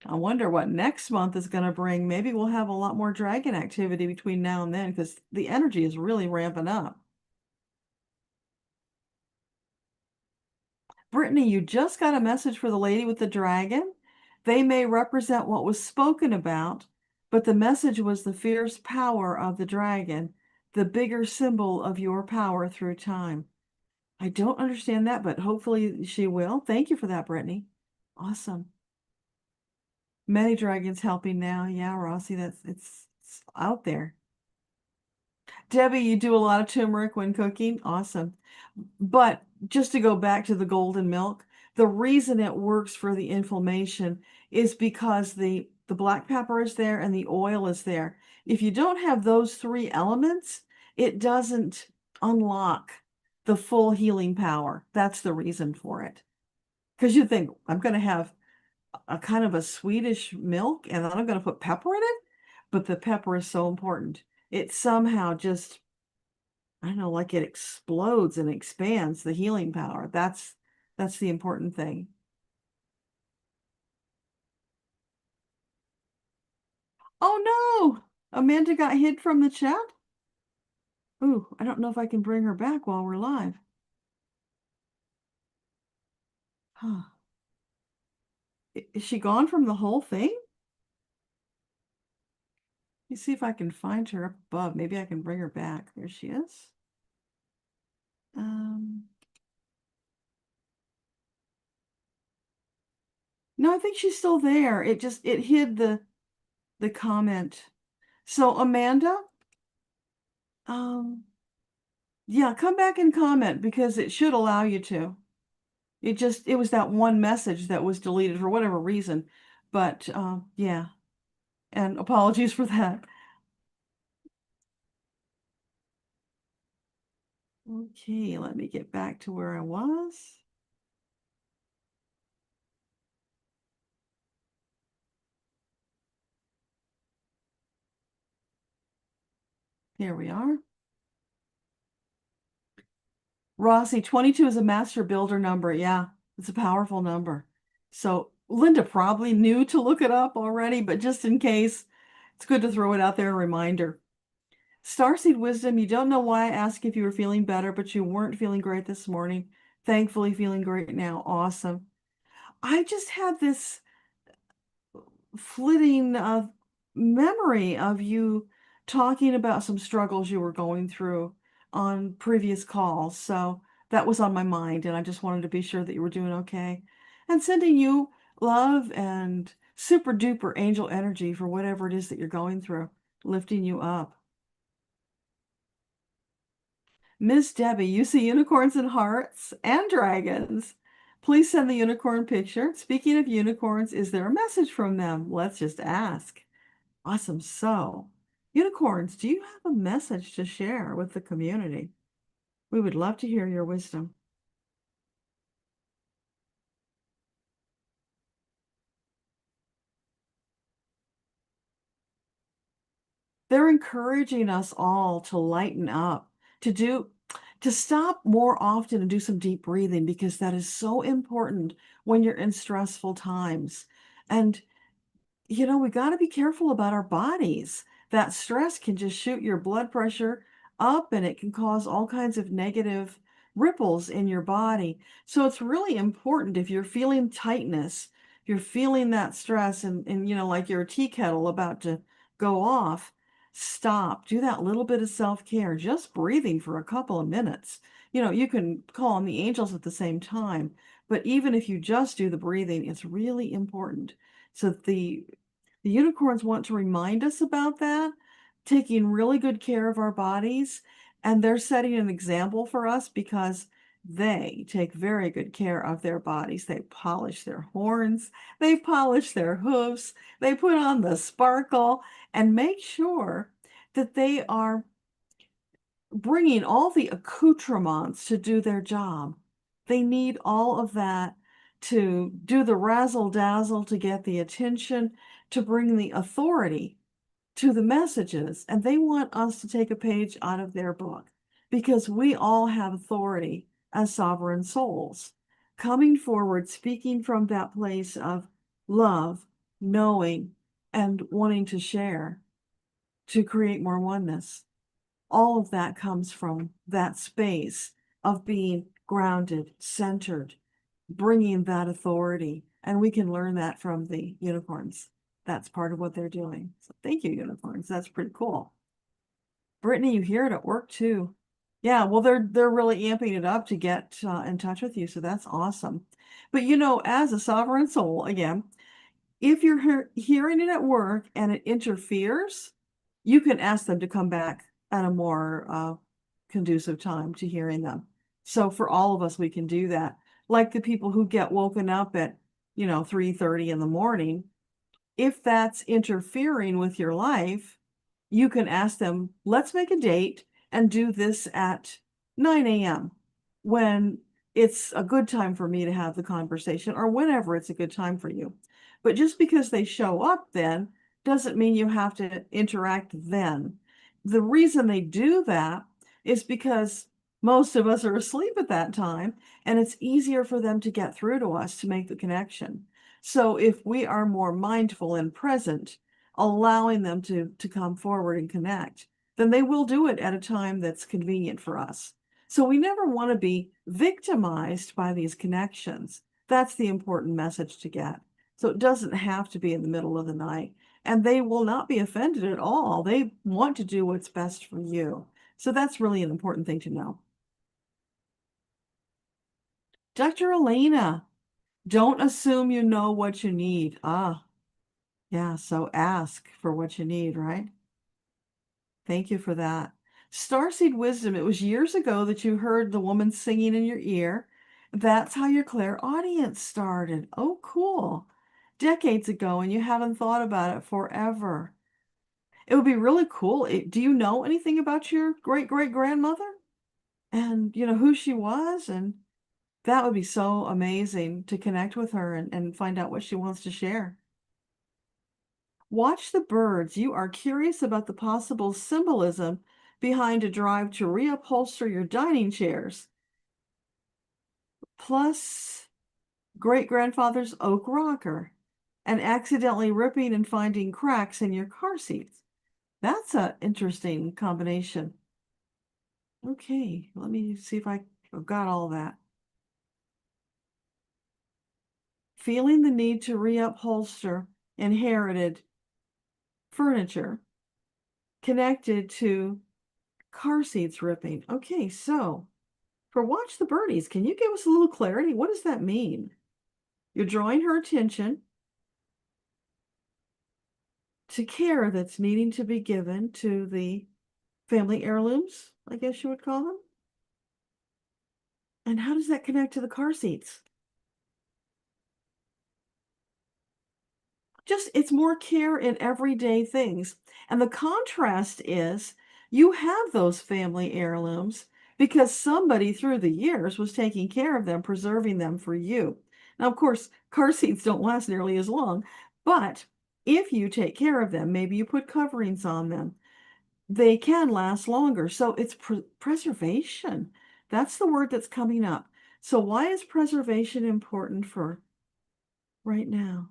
I wonder what next month is going to bring. Maybe we'll have a lot more dragon activity between now and then because the energy is really ramping up. Brittany, you just got a message for the lady with the dragon. They may represent what was spoken about, but the message was the fierce power of the dragon, the bigger symbol of your power through time. I don't understand that, but hopefully she will. Thank you for that, Brittany. Awesome. Many dragons helping now. Yeah, Rossi, it's out there. Debbie, you do a lot of turmeric when cooking. Awesome. But just to go back to the golden milk, the reason it works for the inflammation is because the black pepper is there and the oil is there. If you don't have those three elements, it doesn't unlock the full healing power. That's the reason for it. Because you think, I'm going to have a kind of a sweetish milk and then I'm going to put pepper in it. But the pepper is so important. It somehow just, I don't know, like it explodes and expands the healing power. That's the important thing. Oh no! Amanda got hid from the chat? Ooh, I don't know if I can bring her back while we're live. Huh. Is she gone from the whole thing? Let me see if I can find her up above. Maybe I can bring her back. There she is. Um, no, I think she's still there. It hid the comment. So Amanda, um, yeah, come back and comment because it should allow you to. It was that one message that was deleted for whatever reason. But yeah, and apologies for that. Okay, let me get back to where I was. Here we are. Rossi, 22 is a master builder number. Yeah, it's a powerful number. So Linda probably knew to look it up already, but just in case, it's good to throw it out there, a reminder. Starseed Wisdom, you don't know why I asked if you were feeling better, but you weren't feeling great this morning. Thankfully, feeling great now. Awesome. I just had this flitting of memory of you talking about some struggles you were going through on previous calls. So that was on my mind, and I just wanted to be sure that you were doing okay. And sending you love and super duper angel energy for whatever it is that you're going through, lifting you up. Miss Debbie, you see unicorns and hearts and dragons. Please send the unicorn picture. Speaking of unicorns, is there a message from them? Let's just ask. Awesome. So, unicorns, do you have a message to share with the community? We would love to hear your wisdom. They're encouraging us all to lighten up, to do, to stop more often and do some deep breathing because that is so important when you're in stressful times. And we got to be careful about our bodies. That stress can just shoot your blood pressure up and it can cause all kinds of negative ripples in your body. So it's really important if you're feeling tightness, you're feeling that stress and like you're a tea kettle about to go off, stop, do that little bit of self-care, just breathing for a couple of minutes. You can call on the angels at the same time, but even if you just do the breathing, it's really important. So the unicorns want to remind us about that, taking really good care of our bodies, and they're setting an example for us because they take very good care of their bodies. They polish their horns, they polish their hooves, they put on the sparkle, and make sure that they are bringing all the accoutrements to do their job. They need all of that to do the razzle dazzle, to get the attention, to bring the authority to the messages. And they want us to take a page out of their book because we all have authority as sovereign souls, coming forward, speaking from that place of love, knowing, and wanting to share to create more oneness. All of that comes from that space of being grounded, centered, bringing that authority. And we can learn that from the unicorns. That's part of what they're doing. So thank you, unicorns. That's pretty cool. Brittany, you hear it at work too. Yeah, well, they're really amping it up to get in touch with you. So that's awesome. But as a sovereign soul, again, if you're hearing it at work and it interferes, you can ask them to come back at a more conducive time to hearing them. So for all of us, we can do that. Like the people who get woken up at 3:30 in the morning, if that's interfering with your life, you can ask them, let's make a date and do this at 9 a.m. when it's a good time for me to have the conversation, or whenever it's a good time for you. But just because they show up then doesn't mean you have to interact then. The reason they do that is because most of us are asleep at that time, and it's easier for them to get through to us to make the connection. So if we are more mindful and present, allowing them to come forward and connect, then they will do it at a time that's convenient for us. So we never want to be victimized by these connections. That's the important message to get. So it doesn't have to be in the middle of the night, and they will not be offended at all. They want to do what's best for you. So that's really an important thing to know. Dr. Elena, don't assume you know what you need. Yeah, so ask for what you need, right? Thank you for that. Starseed wisdom, it was years ago that you heard the woman singing in your ear. That's how your clairaudience started. Oh, cool. Decades ago, and you haven't thought about it forever. It would be really cool. Do you know anything about your great-great-grandmother? And who she was? And that would be so amazing to connect with her and find out what she wants to share. Watch the birds. You are curious about the possible symbolism behind a drive to reupholster your dining chairs. Plus, great-grandfather's oak rocker and accidentally ripping and finding cracks in your car seats. That's an interesting combination. Okay, let me see if I've got all that. Feeling the need to reupholster inherited furniture connected to car seats ripping. Okay, so for Watch the Birdies, can you give us a little clarity? What does that mean? You're drawing her attention to care that's needing to be given to the family heirlooms, I guess you would call them. And how does that connect to the car seats? Just, it's more care in everyday things. And the contrast is you have those family heirlooms because somebody through the years was taking care of them, preserving them for you. Now, of course, car seats don't last nearly as long, but if you take care of them, maybe you put coverings on them, they can last longer. So it's preservation. That's the word that's coming up. So why is preservation important for right now?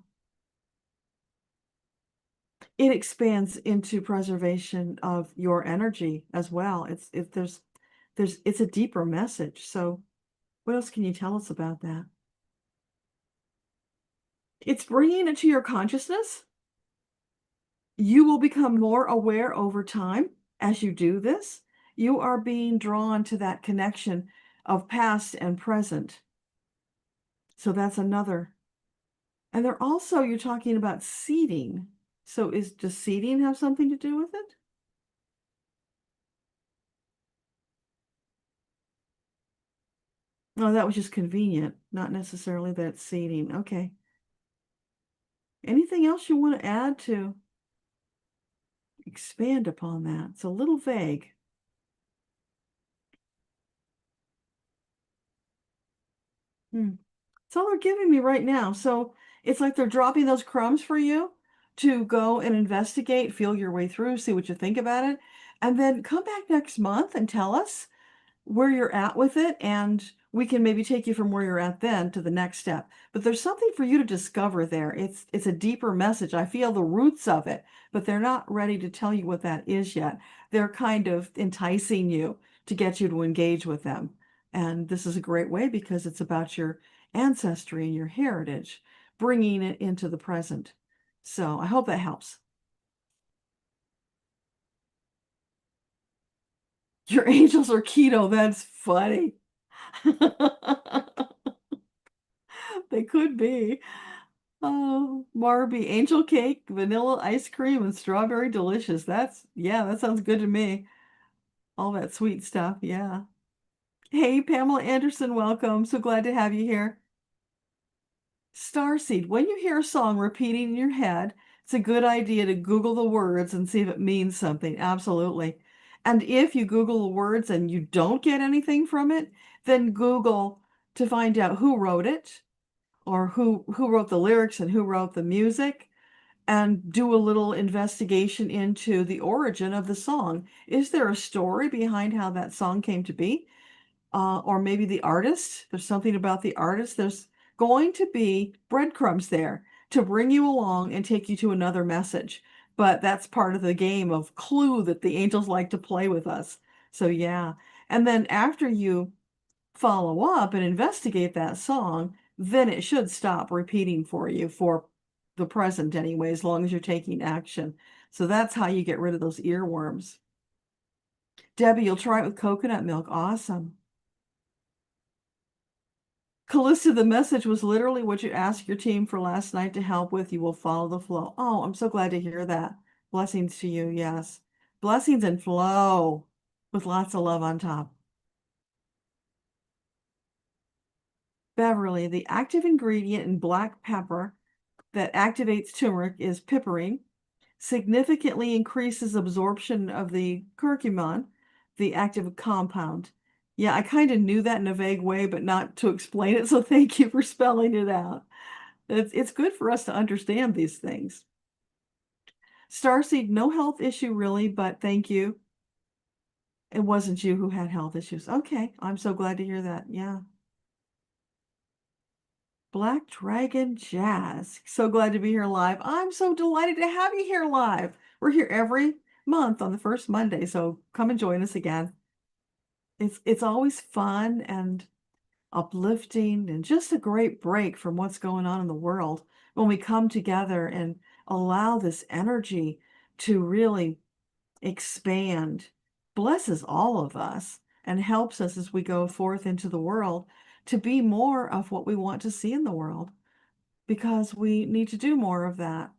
It expands into preservation of your energy as well. It's a deeper message. So what else can you tell us about that? It's bringing it to your consciousness. You will become more aware over time as you do this. You are being drawn to that connection of past and present. So that's another. And they're also, you're talking about seeding. So does seeding have something to do with it? No, that was just convenient, not necessarily that seeding. Okay. Anything else you want to add to expand upon that? It's a little vague. Hmm. It's all they're giving me right now. So it's like they're dropping those crumbs for you to go and investigate, feel your way through, see what you think about it, and then come back next month and tell us where you're at with it, and we can maybe take you from where you're at then to the next step. But there's something for you to discover there. It's a deeper message. I feel the roots of it, but they're not ready to tell you what that is yet. They're kind of enticing you to get you to engage with them. And this is a great way because it's about your ancestry and your heritage, bringing it into the present. So I hope that helps. Your angels are keto. That's funny. They could be. Oh, Barbie, angel cake, vanilla ice cream, and strawberry delicious. Yeah, that sounds good to me. All that sweet stuff. Yeah. Hey, Pamela Anderson, welcome. So glad to have you here. Starseed, when you hear a song repeating in your head, it's a good idea to Google the words and see if it means something. Absolutely. And if you Google the words and you don't get anything from it, then Google to find out who wrote it or who wrote the lyrics and who wrote the music, and do a little investigation into the origin of the song. Is there a story behind how that song came to be? Or maybe the artist? There's something about the artist. There's going to be breadcrumbs there to bring you along and take you to another message. But that's part of the game of clue that the angels like to play with us. So, yeah. And then after you follow up and investigate that song, then it should stop repeating for you for the present anyway, as long as you're taking action. So that's how you get rid of those earworms. Debbie, you'll try it with coconut milk. Awesome. Callista, the message was literally what you asked your team for last night to help with. You will follow the flow. Oh, I'm so glad to hear that. Blessings to you. Yes. Blessings and flow with lots of love on top. Beverly, the active ingredient in black pepper that activates turmeric is piperine, significantly increases absorption of the curcumin, the active compound. Yeah, I kind of knew that in a vague way, but not to explain it. So thank you for spelling it out. It's good for us to understand these things. Starseed, no health issue really, but thank you. It wasn't you who had health issues. Okay, I'm so glad to hear that. Yeah. Black Dragon Jazz. So glad to be here live. I'm so delighted to have you here live. We're here every month on the first Monday, so come and join us again. It's always fun and uplifting and just a great break from what's going on in the world when we come together and allow this energy to really expand, blesses all of us, and helps us as we go forth into the world to be more of what we want to see in the world, because we need to do more of that.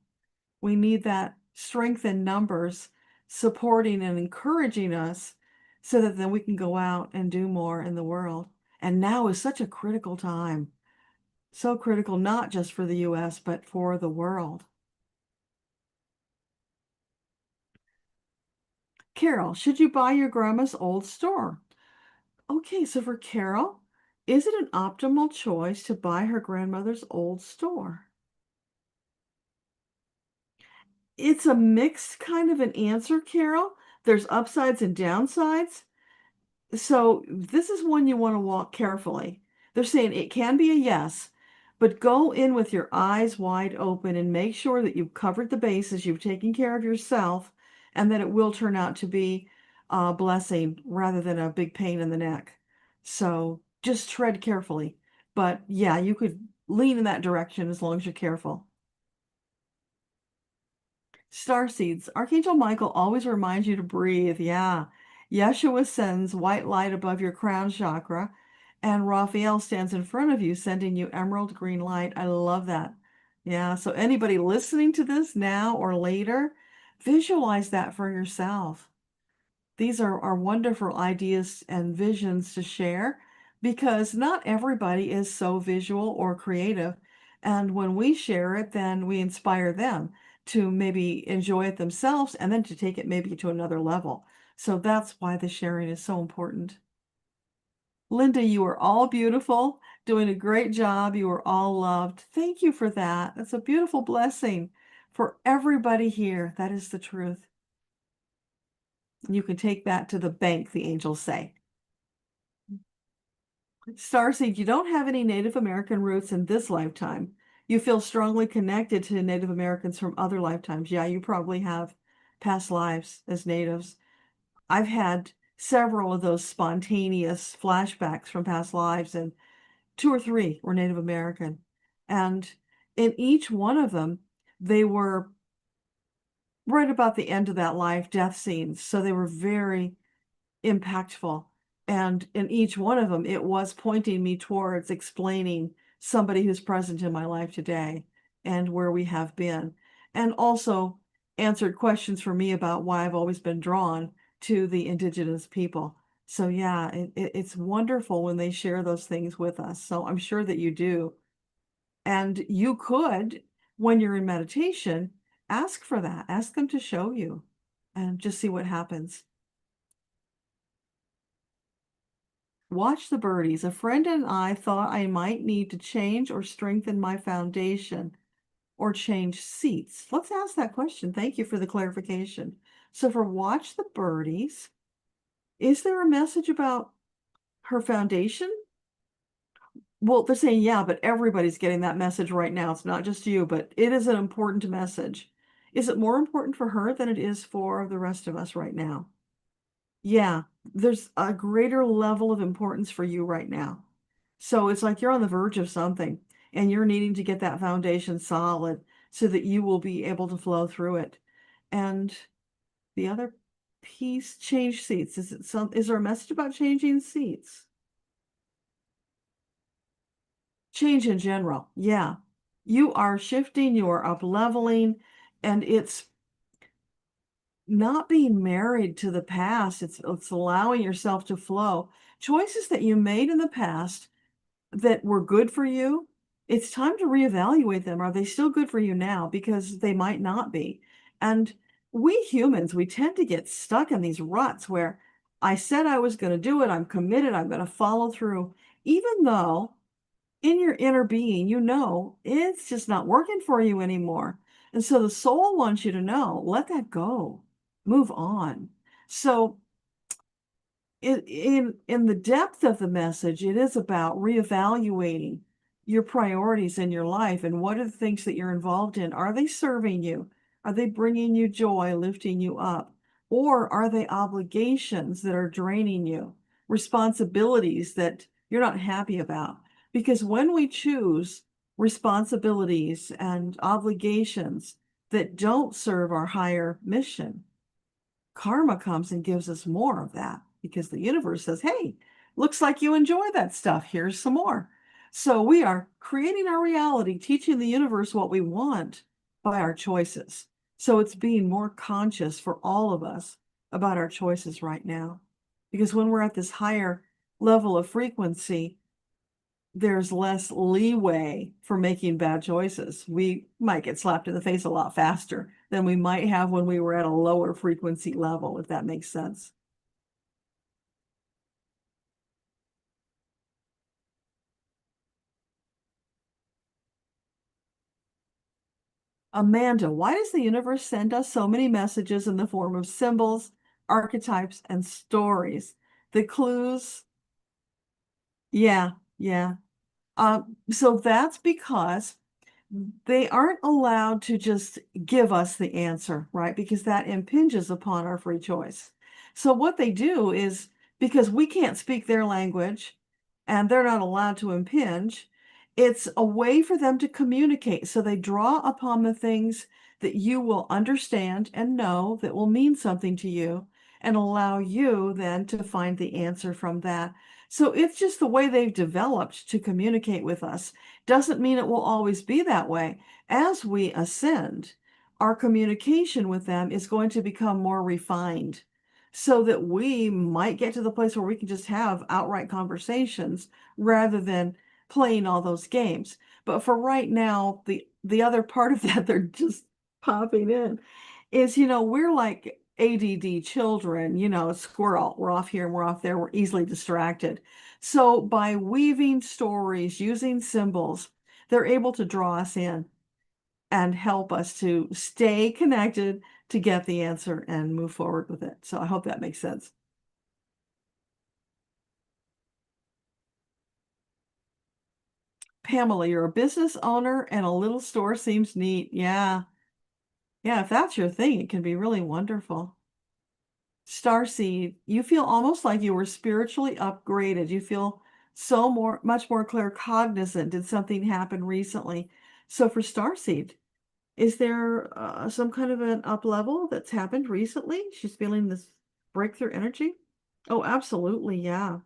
We need that strength in numbers supporting and encouraging us so that then we can go out and do more in the world. And now is such a critical time. So critical, not just for the US, but for the world. Carol, should you buy your grandma's old store? Okay, so for Carol, is it an optimal choice to buy her grandmother's old store? It's a mixed kind of an answer, Carol. There's upsides and downsides. So this is one you want to walk carefully. They're saying it can be a yes, but go in with your eyes wide open and make sure that you've covered the bases, you've taken care of yourself, and that it will turn out to be a blessing rather than a big pain in the neck. So just tread carefully. But yeah, you could lean in that direction as long as you're careful. Star seeds. Archangel Michael always reminds you to breathe. Yeah. Yeshua sends white light above your crown chakra, and Raphael stands in front of you, sending you emerald green light. I love that. Yeah. So, anybody listening to this now or later, visualize that for yourself. These are wonderful ideas and visions to share because not everybody is so visual or creative. And when we share it, then we inspire them to maybe enjoy it themselves and then to take it maybe to another level. So that's why the sharing is so important. Linda, you are all beautiful, doing a great job. You are all loved. Thank you for that. That's a beautiful blessing for everybody here. That is the truth. You can take that to the bank, the angels say. Starseed, you don't have any Native American roots in this lifetime. You feel strongly connected to Native Americans from other lifetimes. Yeah, you probably have past lives as natives. I've had several of those spontaneous flashbacks from past lives, and two or three were Native American. And in each one of them, they were right about the end of that life, death scenes. So they were very impactful. And in each one of them, it was pointing me towards explaining somebody who's present in my life today and where we have been. And also answered questions for me about why I've always been drawn to the indigenous people. So, yeah, it's wonderful when they share those things with us. So, I'm sure that you do. And you could, when you're in meditation, ask for that. Ask them to show you and just see what happens. Watch the birdies. A friend and I thought I might need to change or strengthen my foundation or change seats. Let's ask that question. Thank you for the clarification. So for watch the birdies, is there a message about her foundation? Well, they're saying, yeah, but everybody's getting that message right now. It's not just you, but it is an important message. Is it more important for her than it is for the rest of us right now? Yeah, there's a greater level of importance for you right now. So it's like you're on the verge of something and you're needing to get that foundation solid so that you will be able to flow through it. And the other piece, change seats. Is there a message about changing seats? Change in general. Yeah. You are shifting, you are up leveling, and it's not being married to the past. It's allowing yourself to flow. Choices that you made in the past that were good for you, it's time to reevaluate them. Are they still good for you now? Because they might not be. And we humans, we tend to get stuck in these ruts where I said I was going to do it, I'm committed, I'm going to follow through, even though in your inner being, you know, it's just not working for you anymore. And so the soul wants you to know, let that go, move on. So in the depth of the message, it is about reevaluating your priorities in your life and what are the things that you're involved in. Are they serving you? Are they bringing you joy, lifting you up? Or are they obligations that are draining you, responsibilities that you're not happy about? Because when we choose responsibilities and obligations that don't serve our higher mission, karma comes and gives us more of that because the universe says, hey, looks like you enjoy that stuff. Here's some more. So we are creating our reality, teaching the universe what we want by our choices. So it's being more conscious for all of us about our choices right now. Because when we're at this higher level of frequency, there's less leeway for making bad choices. We might get slapped in the face a lot faster than we might have when we were at a lower frequency level, if that makes sense. Amanda, why does the universe send us so many messages in the form of symbols, archetypes, and stories? The clues, yeah, yeah. So that's because they aren't allowed to just give us the answer, right? Because that impinges upon our free choice. So what they do is because we can't speak their language and they're not allowed to impinge, It's a way for them to communicate. So they draw upon the things that you will understand and know that will mean something to you and allow you then to find the answer from that. So it's just the way they've developed to communicate with us. Doesn't mean it will always be that way. As we ascend, our communication with them is going to become more refined so that we might get to the place where we can just have outright conversations rather than playing all those games. But for right now, the other part of that they're just popping in is, we're like ADD children, squirrel. We're off here and we're off there. We're easily distracted. So by weaving stories, using symbols, they're able to draw us in and help us to stay connected to get the answer and move forward with it. So I hope that makes sense. Pamela, you're a business owner and a little store seems neat. Yeah. Yeah, if that's your thing, it can be really wonderful. Starseed, you feel almost like you were spiritually upgraded. You feel much more clear cognizant. Did something happen recently? So for Starseed, is there some kind of an up level that's happened recently? She's feeling this breakthrough energy. Oh, absolutely. Yeah.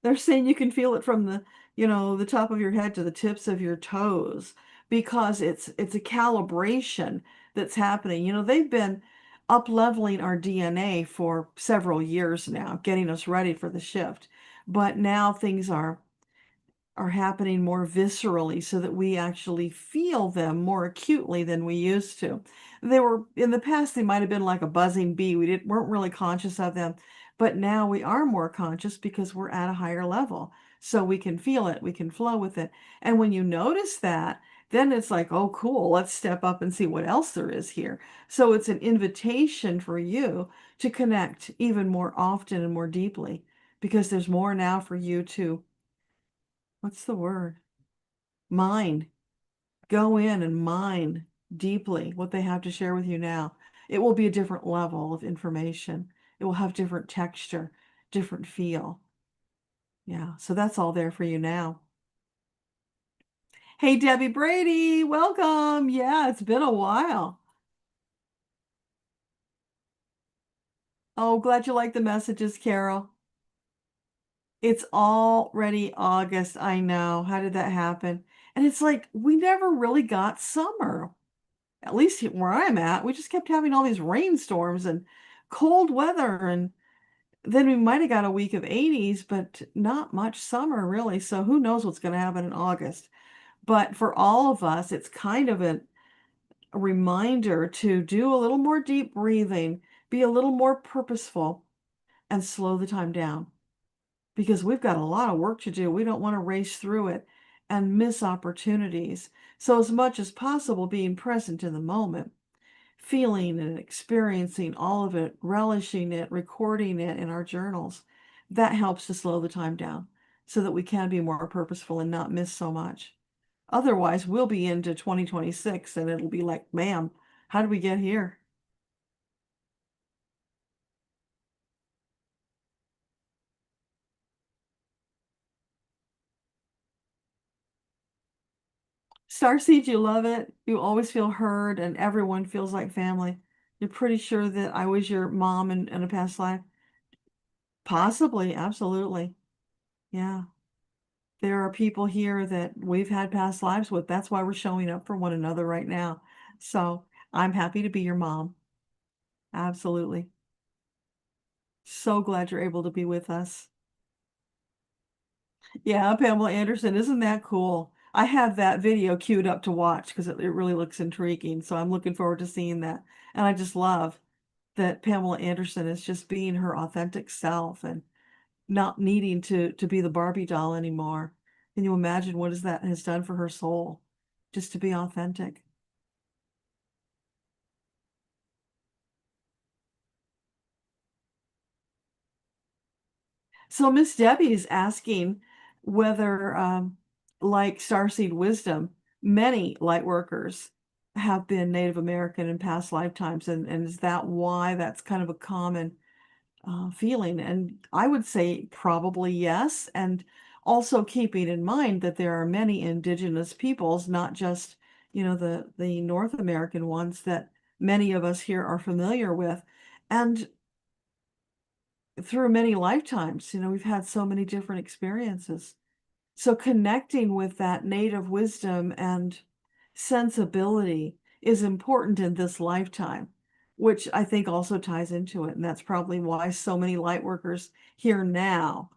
They're saying you can feel it from the top of your head to the tips of your toes because it's a calibration that's happening. They've been up leveling our DNA for several years now, getting us ready for the shift. But now things are happening more viscerally so that we actually feel them more acutely than we used to. They were in the past, they might have been like a buzzing bee. Weren't really conscious of them, but now we are more conscious because we're at a higher level. So we can feel it, we can flow with it. And when you notice that, then it's like, oh, cool, let's step up and see what else there is here. So it's an invitation for you to connect even more often and more deeply because there's more now for you to, what's the word? Mine. Go in and mine deeply what they have to share with you now. It will be a different level of information. It will have different texture, different feel. Yeah, so that's all there for you now. Hey, Debbie Brady, welcome. Yeah, it's been a while. Oh, glad you like the messages, Carol. It's already August. I know. How did that happen? And it's like we never really got summer. At least where I'm at, we just kept having all these rainstorms and cold weather. And then we might have got a week of 80s, but not much summer really. So who knows what's going to happen in August. But for all of us, it's kind of a reminder to do a little more deep breathing, be a little more purposeful, and slow the time down because we've got a lot of work to do. We don't want to race through it and miss opportunities. So, as much as possible, being present in the moment, feeling and experiencing all of it, relishing it, recording it in our journals, that helps to slow the time down so that we can be more purposeful and not miss so much. Otherwise, we'll be into 2026 and it'll be like, ma'am, how did we get here? Starseed, you love it. You always feel heard and everyone feels like family. You're pretty sure that I was your mom in a past life? Possibly, absolutely. Yeah. There are people here that we've had past lives with. That's why we're showing up for one another right now. So I'm happy to be your mom. Absolutely. So glad you're able to be with us. Yeah, Pamela Anderson, isn't that cool? I have that video queued up to watch because it really looks intriguing. So I'm looking forward to seeing that. And I just love that Pamela Anderson is just being her authentic self and not needing to be the Barbie doll anymore. Can you imagine what is that has done for her soul? Just to be authentic. So Miss Debbie is asking whether, like Starseed Wisdom, many light workers have been Native American in past lifetimes, and is that why that's kind of a common feeling? And I would say probably yes. And Also keeping in mind that there are many indigenous peoples, not just, the North American ones that many of us here are familiar with. And through many lifetimes, we've had so many different experiences. So connecting with that native wisdom and sensibility is important in this lifetime, which I think also ties into it. And that's probably why so many light workers here now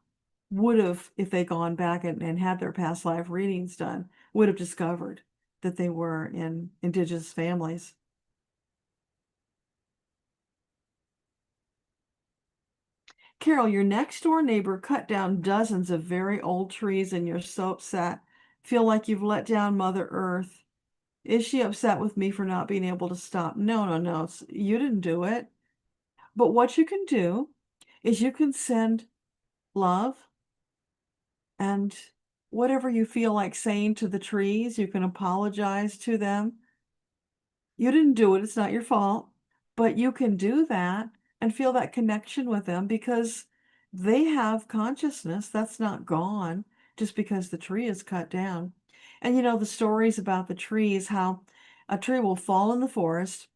would have, if they gone back and had their past life readings done, would have discovered that they were in indigenous families. Carol, your next door neighbor cut down dozens of very old trees and you're so upset. Feel like you've let down Mother Earth. Is she upset with me for not being able to stop? No, no, no. You didn't do it. But what you can do is you can send love and whatever you feel like saying to the trees, you can apologize to them. You didn't do it, it's not your fault, but you can do that and feel that connection with them because they have consciousness that's not gone just because the tree is cut down. And the stories about the trees, how a tree will fall in the forest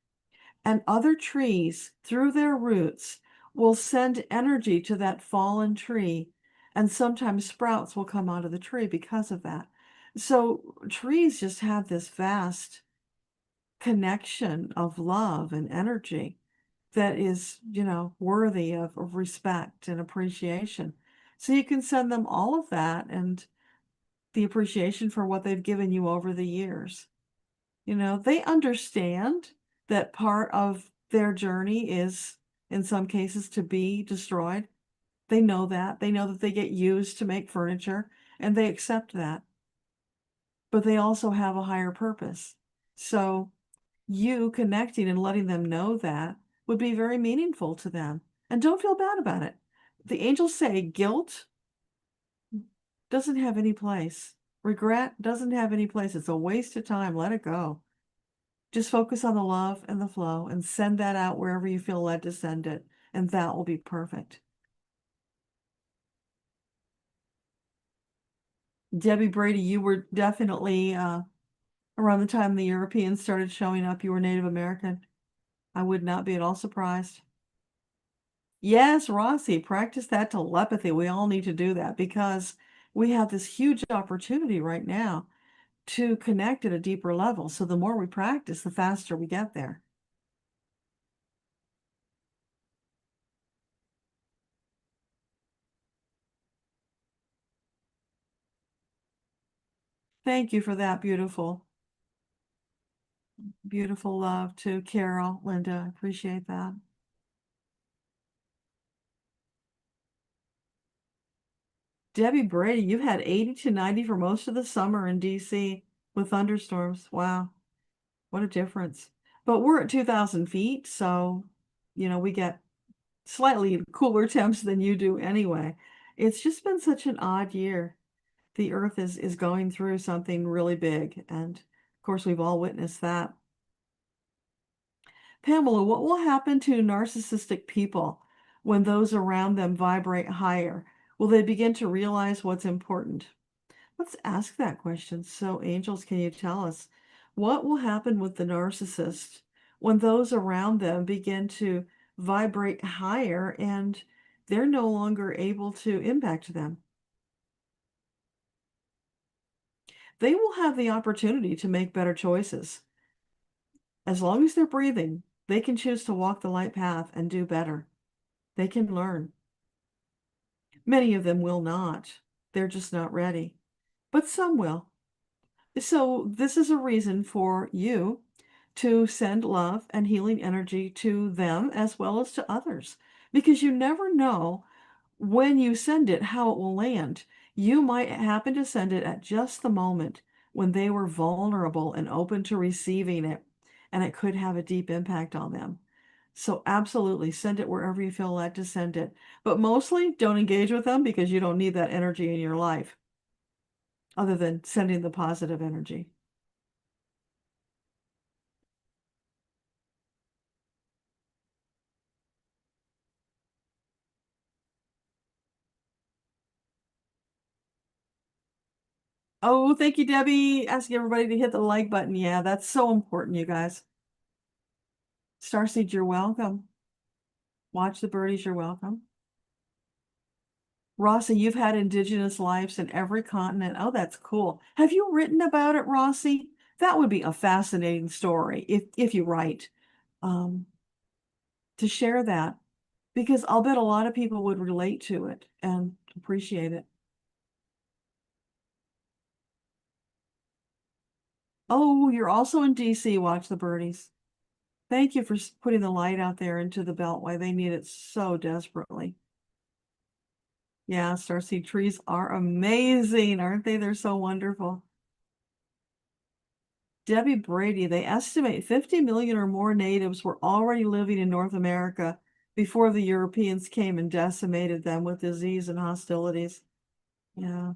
and other trees, through their roots, will send energy to that fallen tree. And sometimes sprouts will come out of the tree because of that. So trees just have this vast connection of love and energy that is, worthy of respect and appreciation. So you can send them all of that and the appreciation for what they've given you over the years. They understand that part of their journey is, in some cases, to be destroyed. They know that. They know that they get used to make furniture, and they accept that. But they also have a higher purpose. So you connecting and letting them know that would be very meaningful to them. And don't feel bad about it. The angels say guilt doesn't have any place. Regret doesn't have any place. It's a waste of time. Let it go. Just focus on the love and the flow and send that out wherever you feel led to send it, and that will be perfect. Debbie Brady, you were definitely around the time the Europeans started showing up, you were Native American. I would not be at all surprised. Yes, Rossi, practice that telepathy. We all need to do that because we have this huge opportunity right now to connect at a deeper level. So the more we practice, the faster we get there. Thank you for that beautiful, beautiful love to Carol, Linda. I appreciate that. Debbie Brady, you've had 80 to 90 for most of the summer in DC with thunderstorms. Wow, what a difference. But we're at 2,000 feet, so, we get slightly cooler temps than you do anyway. It's just been such an odd year. The Earth is going through something really big, and of course, we've all witnessed that. Pamela, what will happen to narcissistic people when those around them vibrate higher? Will they begin to realize what's important? Let's ask that question. So, angels, can you tell us what will happen with the narcissist when those around them begin to vibrate higher and they're no longer able to impact them? They will have the opportunity to make better choices. As long as they're breathing, they can choose to walk the light path and do better. They can learn. Many of them will not. They're just not ready. But some will. So this is a reason for you to send love and healing energy to them as well as to others, because you never know when you send it how it will land. You might happen to send it at just the moment when they were vulnerable and open to receiving it, and it could have a deep impact on them. So absolutely send it wherever you feel led to send it. But mostly don't engage with them because you don't need that energy in your life other than sending the positive energy. Oh, thank you, Debbie. Asking everybody to hit the like button. Yeah, that's so important, you guys. Starseed, you're welcome. Watch the birdies, you're welcome. Rossi, you've had indigenous lives in every continent. Oh, that's cool. Have you written about it, Rossi? That would be a fascinating story if you write, um, to share that, because I'll bet a lot of people would relate to it and appreciate it. Oh, you're also in DC. Watch the birdies. Thank you for putting the light out there into the Beltway. They need it so desperately. Yeah, starseed trees are amazing, aren't they? They're so wonderful. Debbie Brady, they estimate 50 million or more natives were already living in North America before the Europeans came and decimated them with disease and hostilities. Yeah,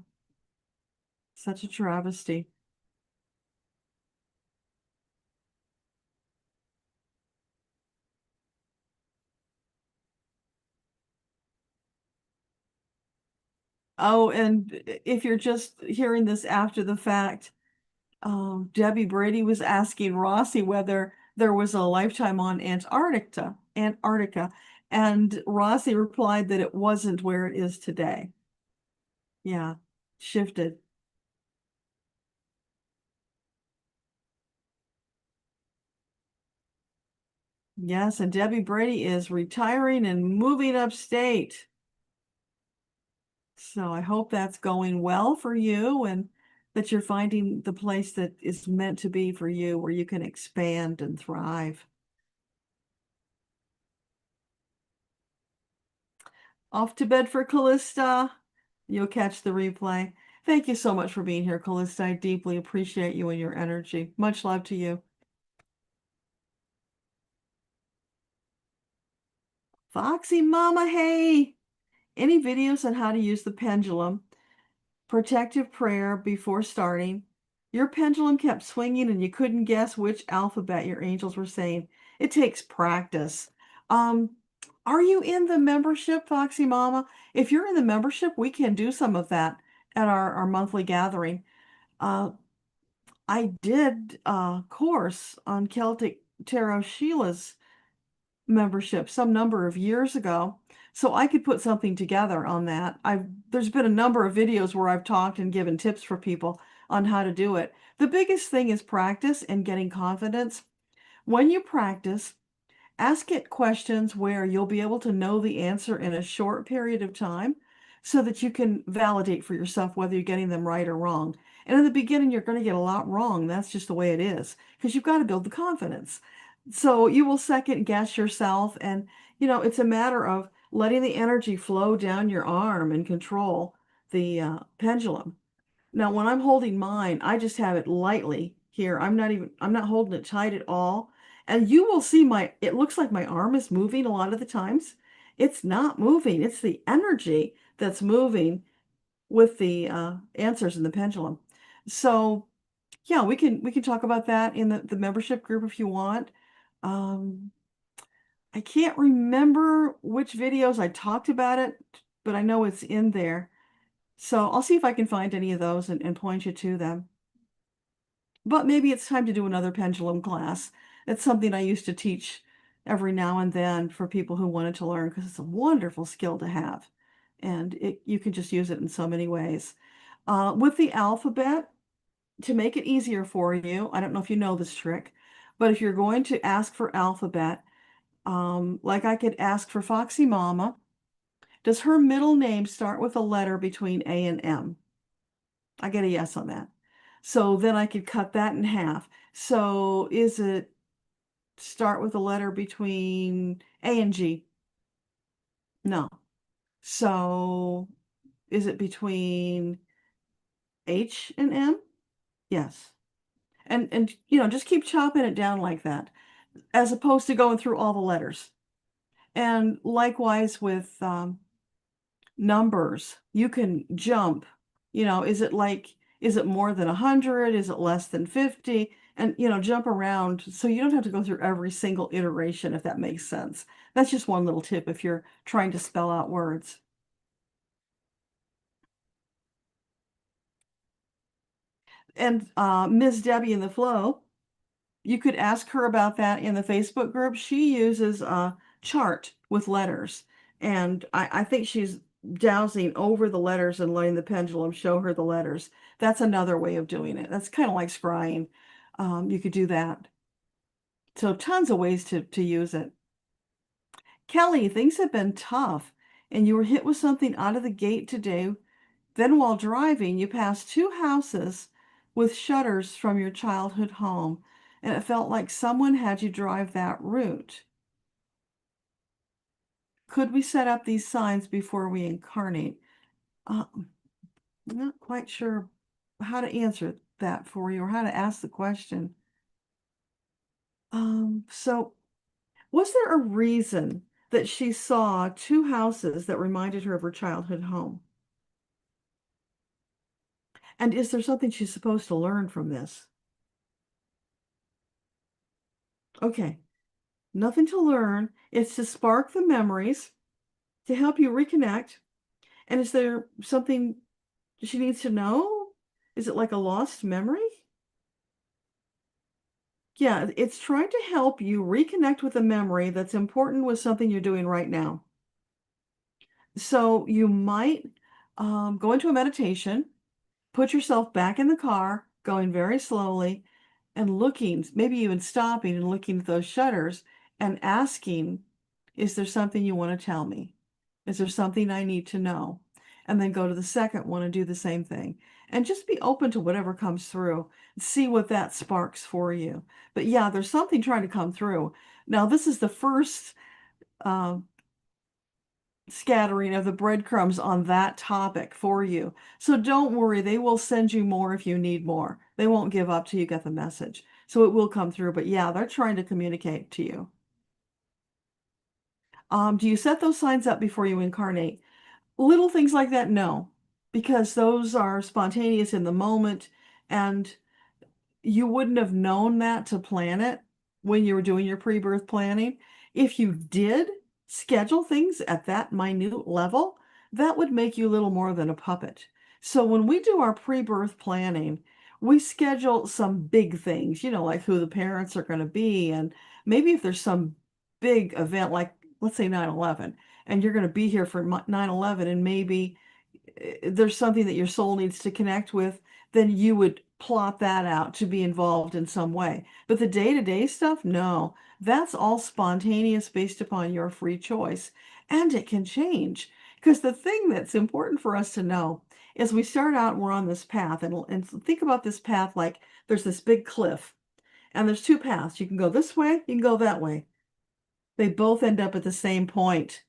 such a travesty. Oh, and if you're just hearing this after the fact, Debbie Brady was asking Rossi whether there was a lifetime on Antarctica, and Rossi replied that it wasn't where it is today. Yeah, shifted. Yes, and Debbie Brady is retiring and moving upstate. So I hope that's going well for you and that you're finding the place that is meant to be for you, where you can expand and thrive. Off to bed for Callista. You'll catch the replay. Thank you so much for being here, Callista. I deeply appreciate you and your energy. Much love to you. Foxy Mama, hey! Any videos on how to use the pendulum? Protective prayer before starting. Your pendulum kept swinging and you couldn't guess which alphabet your angels were saying. It takes practice. Um, are you in the membership, Foxy Mama? If you're in the membership, we can do some of that at our monthly gathering. Uh, I did a course on Celtic Tarot Sheila's membership some number of years ago, so I could put something together on that. There's been a number of videos where I've talked and given tips for people on how to do it. The biggest thing is practice and getting confidence. When you practice, ask it questions where you'll be able to know the answer in a short period of time so that you can validate for yourself whether you're getting them right or wrong. And in the beginning, you're going to get a lot wrong. That's just the way it is because you've got to build the confidence. So you will second guess yourself. And, it's a matter of letting the energy flow down your arm and control the pendulum. Now, when I'm holding mine, I just have it lightly here. I'm not holding it tight at all. And you will see it looks like my arm is moving a lot of the times. It's not moving. It's the energy that's moving with the answers in the pendulum. So yeah, we can talk about that in the membership group if you want. Um, I can't remember which videos I talked about it, but I know it's in there. So I'll see if I can find any of those and point you to them. But maybe it's time to do another pendulum class. It's something I used to teach every now and then for people who wanted to learn because it's a wonderful skill to have. And you can just use it in so many ways. With the alphabet, to make it easier for you, I don't know if you know this trick, but if you're going to ask for alphabet, like I could ask for Foxy Mama, does her middle name start with a letter between A and M? I get a yes on that. So then I could cut that in half. So is it start with a letter between A and G? No. So is it between H and M? Yes. And just keep chopping it down like that, as opposed to going through all the letters. And likewise with numbers, you can jump. Is it more than 100? Is it less than 50? And, jump around so you don't have to go through every single iteration, if that makes sense. That's just one little tip if you're trying to spell out words. And Miss Debbie in the Flow, you could ask her about that in the Facebook group. She uses a chart with letters, and I think she's dowsing over the letters and letting the pendulum show her the letters. That's another way of doing it. That's kind of like scrying. You could do that. So tons of ways to use it. Kelly, things have been tough, and you were hit with something out of the gate today. Then, while driving, you passed two houses with shutters from your childhood home, and it felt like someone had you drive that route. Could we set up these signs before we incarnate? Uh, I'm not quite sure how to answer that for you or how to ask the question. So was there a reason that she saw two houses that reminded her of her childhood home? And is there something she's supposed to learn from this? Okay, nothing to learn. It's to spark the memories, to help you reconnect. And is there something she needs to know? Is it like a lost memory? Yeah, it's trying to help you reconnect with a memory that's important with something you're doing right now. So you might go into a meditation, put yourself back in the car, going very slowly and looking, maybe even stopping and looking at those shutters and asking, is there something you want to tell me? Is there something I need to know? And then go to the second one and do the same thing. And just be open to whatever comes through. See what that sparks for you. But yeah, there's something trying to come through. Now, this is the first uh, scattering of the breadcrumbs on that topic for you. So don't worry, they will send you more if you need more. They won't give up till you get the message. So it will come through. But yeah, they're trying to communicate to you. Do you set those signs up before you incarnate? Little things like that, no, because those are spontaneous in the moment, and you wouldn't have known that to plan it when you were doing your pre-birth planning. If you did schedule things at that minute level, that would make you little more than a puppet. So when we do our pre-birth planning, we schedule some big things, like who the parents are going to be, and maybe if there's some big event like, let's say 9/11, and you're going to be here for 9/11, and maybe there's something that your soul needs to connect with, then you would plot that out to be involved in some way. But the day-to-day stuff, no, that's all spontaneous based upon your free choice. And it can change. Because the thing that's important for us to know is we start out and we're on this path, and think about this path like there's this big cliff, and there's two paths. You can go this way, you can go that way. They both end up at the same point.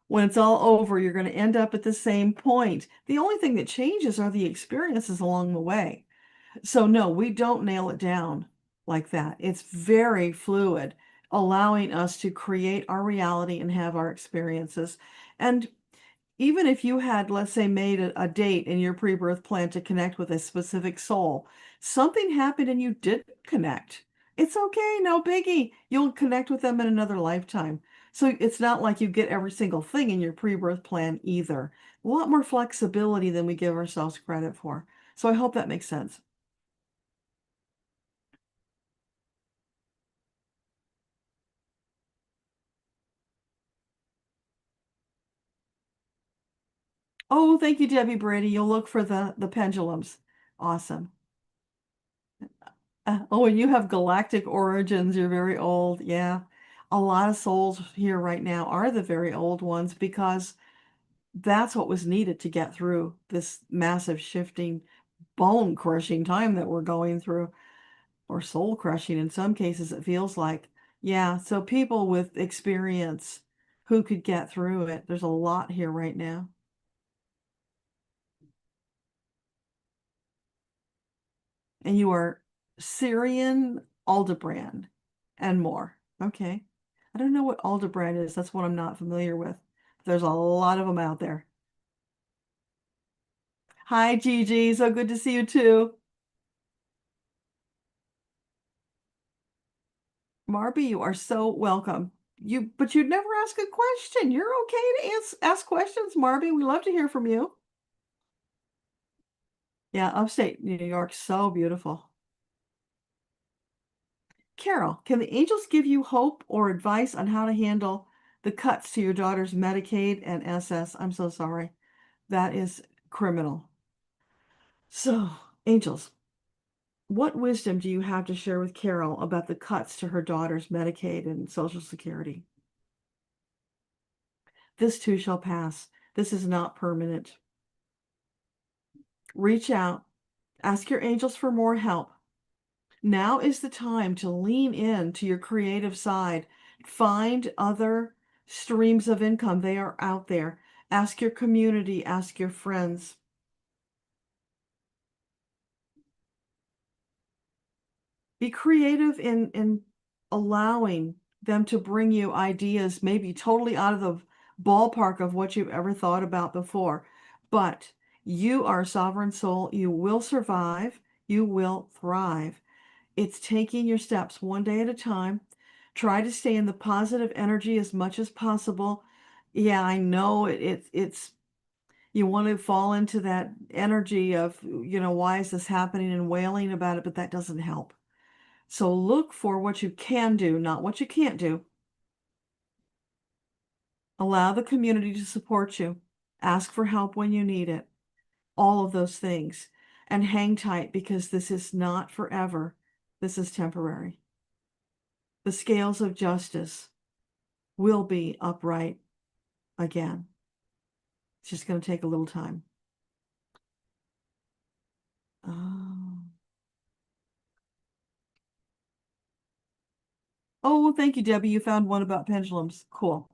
When it's all over, you're going to end up at the same point. The only thing that changes are the experiences along the way. So, no, we don't nail it down like that. It's very fluid, allowing us to create our reality and have our experiences. And even if you had, let's say, made a date in your pre-birth plan to connect with a specific soul, something happened and you didn't connect. It's okay, no biggie. You'll connect with them in another lifetime. So it's not like you get every single thing in your pre-birth plan either. A lot more flexibility than we give ourselves credit for. So I hope that makes sense. Oh, thank you, Debbie Brady. You'll look for the pendulums. Awesome. Oh, and you have galactic origins. You're very old. Yeah. A lot of souls here right now are the very old ones because that's what was needed to get through this massive shifting, bone crushing time that we're going through, or soul crushing in some cases, it feels like. Yeah. So people with experience who could get through it, there's a lot here right now. And you are Syrian Aldebrand and more. Okay. I don't know what Aldebrand is. That's what I'm not familiar with. There's a lot of them out there. Hi, Gigi. So good to see you too. Marby, you are so welcome. But you'd never ask a question. You're okay to ask questions, Marby. We love to hear from you. Yeah, upstate New York, so beautiful. Carol, can the angels give you hope or advice on how to handle the cuts to your daughter's Medicaid and SS? I'm so sorry. That is criminal. So, angels, what wisdom do you have to share with Carol about the cuts to her daughter's Medicaid and Social Security? This too shall pass. This is not permanent. Reach out, ask your angels for more help. Now is the time to lean in to your creative side. Find other streams of income. They are out there. Ask your community, ask your friends. Be creative in allowing them to bring you ideas, maybe totally out of the ballpark of what you've ever thought about before. But you are a sovereign soul. You will survive. You will thrive. It's taking your steps one day at a time. Try to stay in the positive energy as much as possible. Yeah, I know it's you want to fall into that energy of, why is this happening and wailing about it, but that doesn't help. So look for what you can do, not what you can't do. Allow the community to support you. Ask for help when you need it. All of those things. And hang tight because this is not forever. This is temporary. The scales of justice will be upright again. It's just going to take a little time. Oh. Oh, thank you, Debbie. You found one about pendulums. Cool.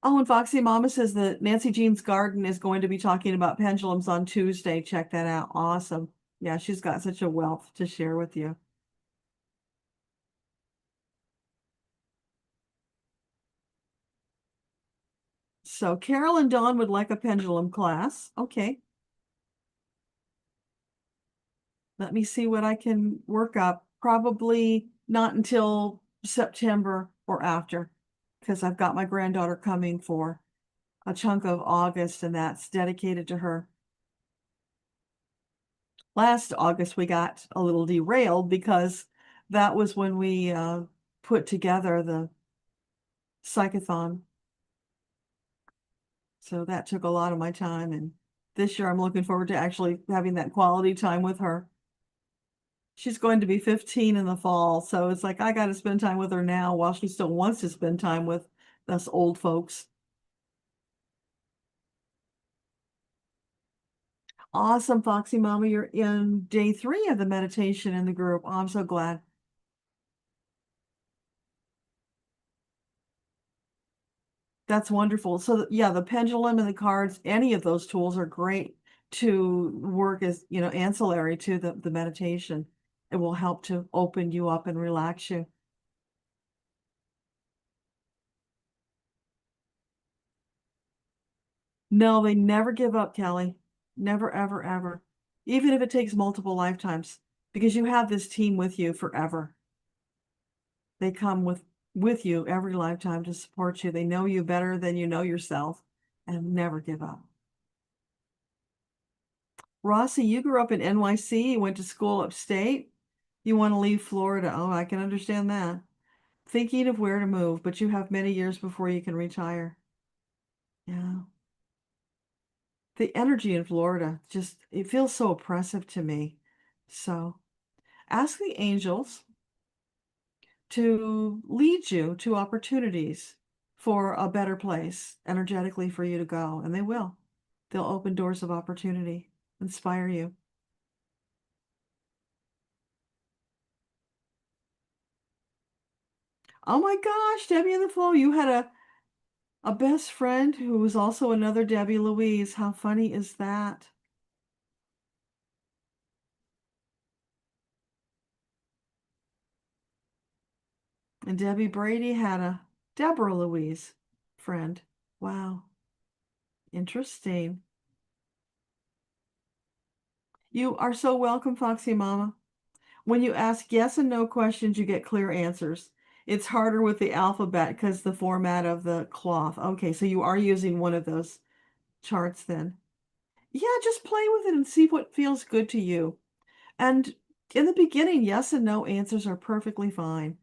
Oh, and Foxy Mama says that Nancy Jean's Garden is going to be talking about pendulums on Tuesday. Check that out. Awesome. Yeah, she's got such a wealth to share with you. So Carol and Dawn would like a pendulum class. Okay. Let me see what I can work up. Probably not until September or after, because I've got my granddaughter coming for a chunk of August, and that's dedicated to her. Last August, we got a little derailed because that was when we put together the psychathon. So that took a lot of my time. And this year, I'm looking forward to actually having that quality time with her. She's going to be 15 in the fall. So it's like I got to spend time with her now while she still wants to spend time with us old folks. Awesome, Foxy Mama. You're in day 3 of the meditation in the group. Oh, I'm so glad. That's wonderful. So yeah, the pendulum and the cards, any of those tools are great to work as, ancillary to the meditation. It will help to open you up and relax you. No, they never give up, Kelly. Never, ever, ever. Even if it takes multiple lifetimes, because you have this team with you forever. They come with you every lifetime to support you. They know you better than you know yourself and never give up. Rossi, you grew up in NYC, you went to school upstate. You want to leave Florida. Oh, I can understand that. Thinking of where to move, but you have many years before you can retire. Yeah. The energy in Florida just, it feels so oppressive to me. So ask the angels to lead you to opportunities for a better place energetically for you to go, and they will. They'll open doors of opportunity, inspire you. Oh my gosh, Debbie and the Flow, you had a best friend who was also another Debbie Louise. How funny is that? And Debbie Brady had a Deborah Louise friend. Wow, interesting. You are so welcome, Foxy Mama. When you ask yes and no questions, you get clear answers. It's harder with the alphabet because the format of the cloth. Okay, so you are using one of those charts then. Yeah, just play with it and see what feels good to you. And in the beginning, yes and no answers are perfectly fine.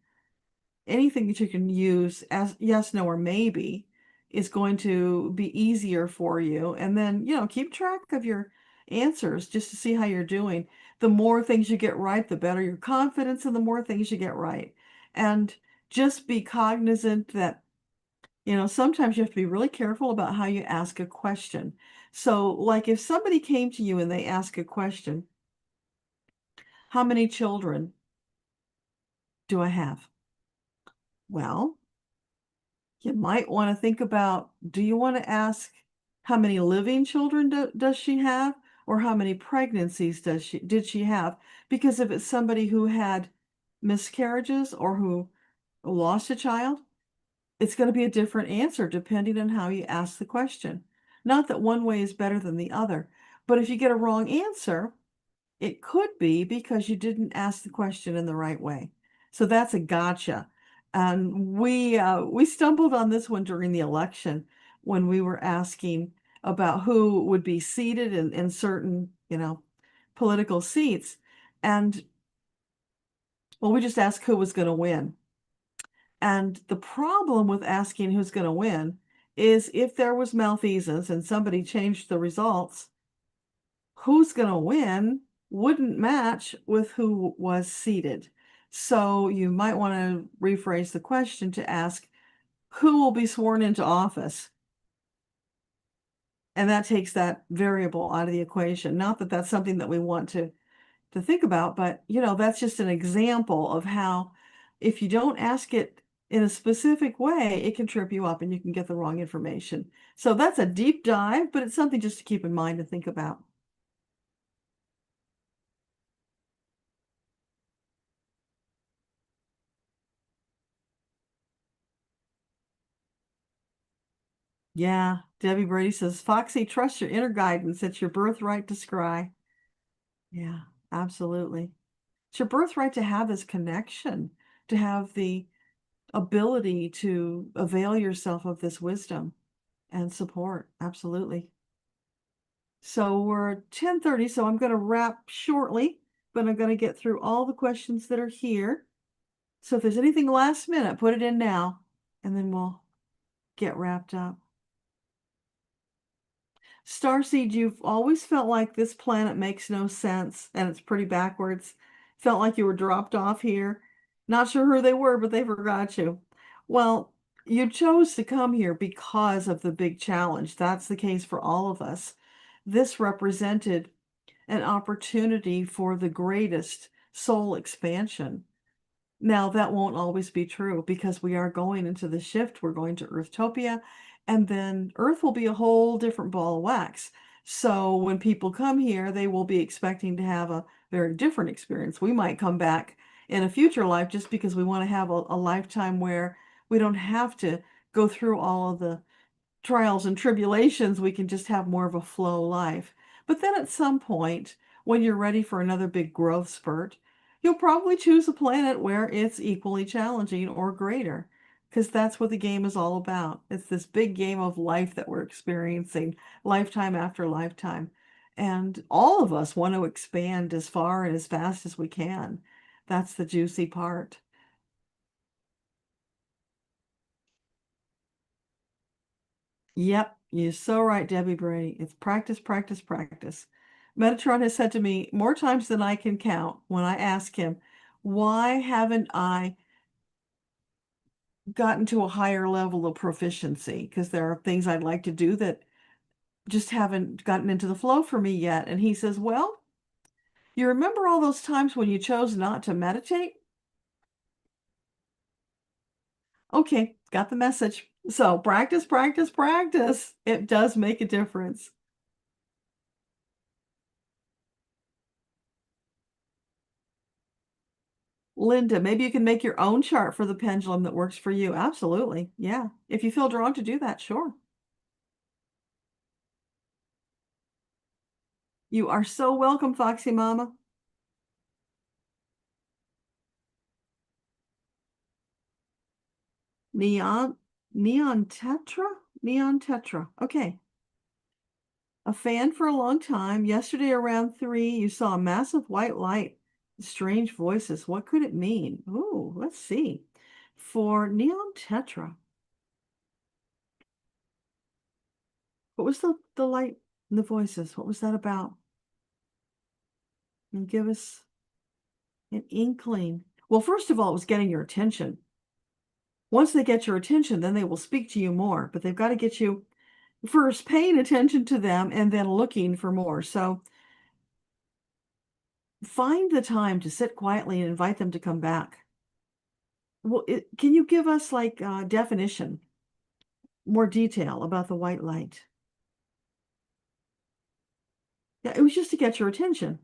Anything that you can use as yes, no, or maybe is going to be easier for you. And then, keep track of your answers just to see how you're doing. The more things you get right, the better your confidence, and the more things you get right. And just be cognizant that, sometimes you have to be really careful about how you ask a question. So, like if somebody came to you and they ask a question, how many children do I have? Well, you might want to think about, do you want to ask how many living children does she have, or how many pregnancies did she have? Because if it's somebody who had miscarriages or who lost a child, it's going to be a different answer depending on how you ask the question. Not that one way is better than the other, but if you get a wrong answer, it could be because you didn't ask the question in the right way. So that's a gotcha. And we stumbled on this one during the election when we were asking about who would be seated in certain, political seats. And well, we just asked who was going to win. And the problem with asking who's going to win is if there was malfeasance and somebody changed the results, who's going to win wouldn't match with who was seated. So you might want to rephrase the question to ask who will be sworn into office. And that takes that variable out of the equation. Not that that's something that we want to think about, but that's just an example of how if you don't ask it in a specific way, it can trip you up and you can get the wrong information. So that's a deep dive, but it's something just to keep in mind and think about. Yeah, Debbie Brady says, Foxy, trust your inner guidance. It's your birthright to scry. Yeah, absolutely. It's your birthright to have this connection, to have the ability to avail yourself of this wisdom and support. Absolutely. So we're 10:30, so I'm going to wrap shortly, but I'm going to get through all the questions that are here. So if there's anything last minute, put it in now, and then we'll get wrapped up. Starseed, you've always felt like this planet makes no sense and it's pretty backwards. Felt like you were dropped off here. Not sure who they were, but they forgot you. Well, you chose to come here because of the big challenge. That's the case for all of us. This represented an opportunity for the greatest soul expansion. Now, that won't always be true because we are going into the shift. We're going to Earthtopia, and then Earth will be a whole different ball of wax. So when people come here, they will be expecting to have a very different experience. We might come back in a future life just because we want to have a lifetime where we don't have to go through all of the trials and tribulations, we can just have more of a flow life. But then at some point, when you're ready for another big growth spurt, you'll probably choose a planet where it's equally challenging or greater, because that's what the game is all about. It's this big game of life that we're experiencing lifetime after lifetime. And all of us want to expand as far and as fast as we can. That's the juicy part. Yep, you're so right, Debbie Brady. It's practice, practice, practice. Metatron has said to me more times than I can count when I ask him, why haven't I gotten to a higher level of proficiency? Because there are things I'd like to do that just haven't gotten into the flow for me yet. And he says, well, you remember all those times when you chose not to meditate? Okay, got the message. So practice, practice, practice. It does make a difference. Linda, maybe you can make your own chart for the pendulum that works for you. Absolutely. Yeah. If you feel drawn to do that, sure. You are so welcome, Foxy Mama. Neon, neon tetra? Neon tetra. Okay. A fan for a long time. Yesterday around 3, you saw a massive white light. Strange voices. What could it mean? Ooh, let's see. For neon tetra, what was the light and the voices? What was that about? And give us an inkling. Well, first of all, it was getting your attention. Once they get your attention, then they will speak to you more, but they've got to get you first paying attention to them and then looking for more. So find the time to sit quietly and invite them to come back. Well, can you give us like a definition, more detail about the white light? Yeah, it was just to get your attention.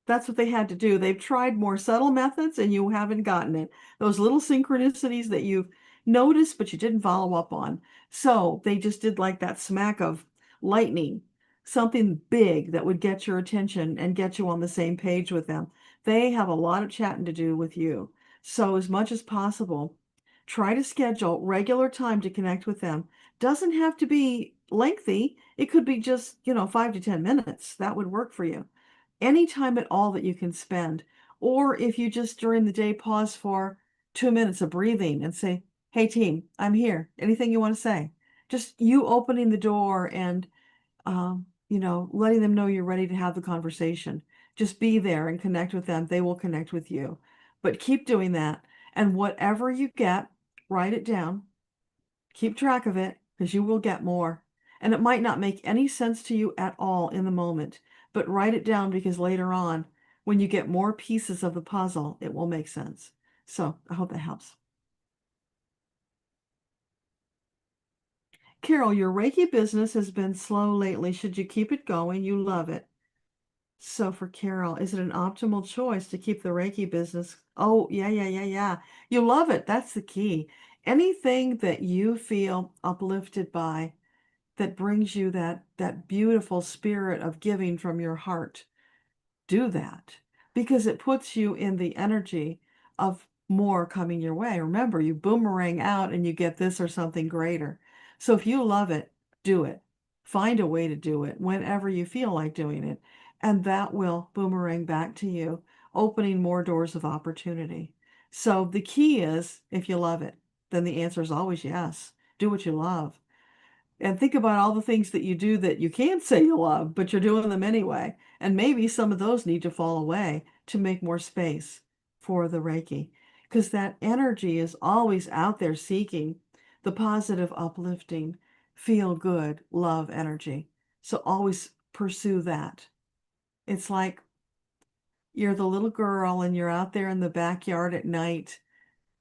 That's what they had to do. They've tried more subtle methods and you haven't gotten it. Those little synchronicities that you've noticed, but you didn't follow up on. So they just did like that smack of lightning, something big that would get your attention and get you on the same page with them. They have a lot of chatting to do with you. So as much as possible, try to schedule regular time to connect with them. Doesn't have to be lengthy. It could be just, 5 to 10 minutes. That would work for you any time at all that you can spend. Or if you just during the day pause for 2 minutes of breathing and say, hey team, I'm here. Anything you want to say? Just you opening the door and, letting them know you're ready to have the conversation. Just be there and connect with them. They will connect with you. But keep doing that. And whatever you get, write it down. Keep track of it because you will get more. And it might not make any sense to you at all in the moment, but write it down because later on, when you get more pieces of the puzzle, it will make sense. So I hope that helps. Carol, your Reiki business has been slow lately. Should you keep it going? You love it. So for Carol, is it an optimal choice to keep the Reiki business? Oh, yeah, yeah, yeah, yeah. You love it. That's the key. Anything that you feel uplifted by that brings you that beautiful spirit of giving from your heart, do that because it puts you in the energy of more coming your way. Remember, you boomerang out and you get this or something greater. So if you love it, do it. Find a way to do it whenever you feel like doing it, and that will boomerang back to you, opening more doors of opportunity. So the key is if you love it, then the answer is always yes. Do what you love. And think about all the things that you do that you can't say you love, but you're doing them anyway. And maybe some of those need to fall away to make more space for the Reiki. Because that energy is always out there seeking the positive, uplifting, feel good, love energy. So always pursue that. It's like you're the little girl and you're out there in the backyard at night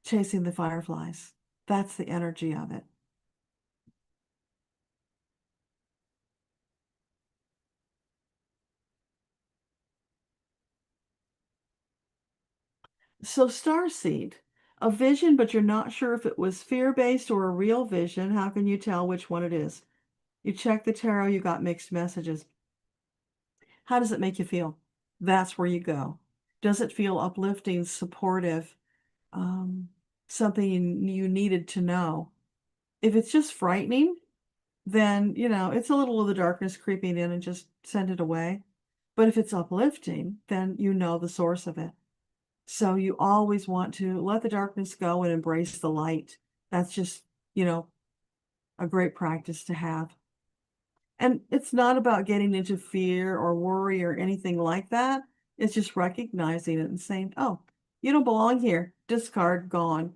chasing the fireflies. That's the energy of it. So starseed, a vision, but you're not sure if it was fear-based or a real vision. How can you tell which one it is? You check the tarot, you got mixed messages. How does it make you feel? That's where you go. Does it feel uplifting, supportive, um, something you needed to know? If it's just frightening, then, it's a little of the darkness creeping in and just send it away. But if it's uplifting, then you know the source of it. So you always want to let the darkness go and embrace the light. That's just, you know, a great practice to have. And it's not about getting into fear or worry or anything like that. It's just recognizing it and saying, oh, you don't belong here. Discard, gone.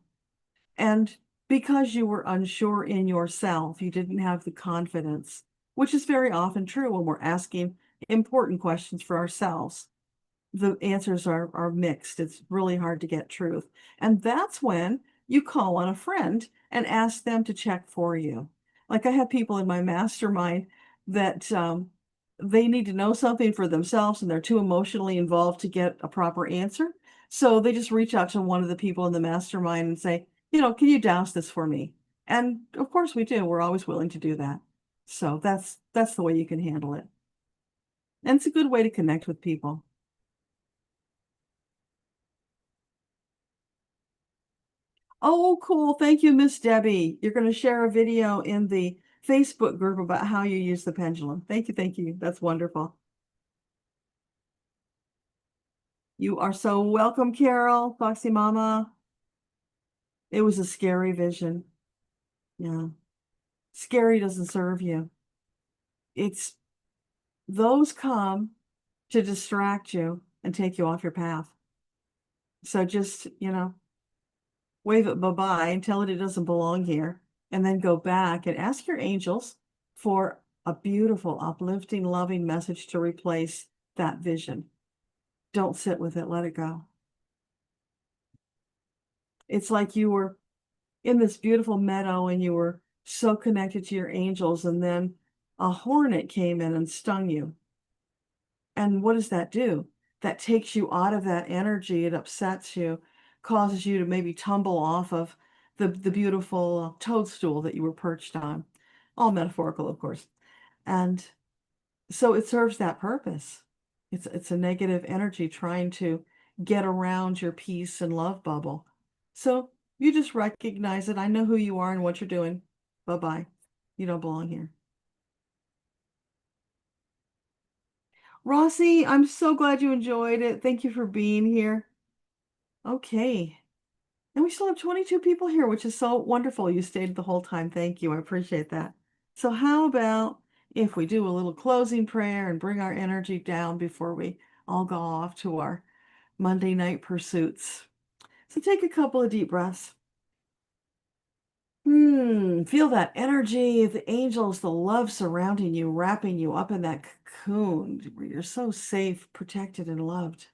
And because you were unsure in yourself, you didn't have the confidence, which is very often true when we're asking important questions for ourselves. The answers are mixed. It's really hard to get truth. And that's when you call on a friend and ask them to check for you. Like I have people in my mastermind that they need to know something for themselves and they're too emotionally involved to get a proper answer. So they just reach out to one of the people in the mastermind and say, can you douse this for me? And of course we do. We're always willing to do that. So that's the way you can handle it. And it's a good way to connect with people. Oh, cool. Thank you, Miss Debbie. You're going to share a video in the Facebook group about how you use the pendulum. Thank you. Thank you. That's wonderful. You are so welcome, Carol, Foxy Mama. It was a scary vision. Yeah. Scary doesn't serve you. It's those come to distract you and take you off your path. So just, wave it bye-bye and tell it it doesn't belong here. And then go back and ask your angels for a beautiful, uplifting, loving message to replace that vision. Don't sit with it, let it go. It's like you were in this beautiful meadow and you were so connected to your angels, and then a hornet came in and stung you. And what does that do? That takes you out of that energy. It upsets you, causes you to maybe tumble off of the beautiful toadstool that you were perched on. All metaphorical, of course. And so it serves that purpose. It's a negative energy trying to get around your peace and love bubble. So you just recognize it. I know who you are and what you're doing. Bye-bye. You don't belong here. Rossi, I'm so glad you enjoyed it. Thank you for being here. Okay. And we still have 22 people here, which is so wonderful. You stayed the whole time. Thank you. I appreciate that. So how about if we do a little closing prayer and bring our energy down before we all go off to our Monday night pursuits? So take a couple of deep breaths. Feel that energy, the angels, the love surrounding you, wrapping you up in that cocoon where you're so safe, protected, and loved.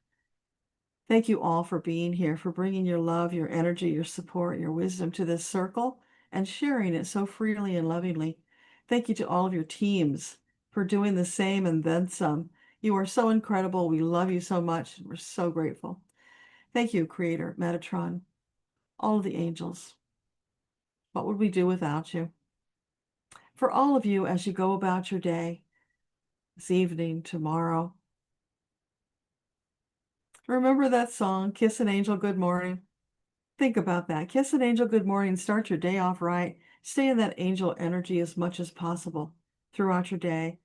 Thank you all for being here, for bringing your love, your energy, your support, your wisdom to this circle and sharing it so freely and lovingly. Thank you to all of your teams for doing the same and then some. You are so incredible. We love you so much. We're so grateful. Thank you, Creator, Metatron, all of the angels. What would we do without you? For all of you as you go about your day, this evening, tomorrow, remember that song, Kiss an Angel Good Morning. Think about that. Kiss an angel good morning. Start your day off right. Stay in that angel energy as much as possible throughout your day.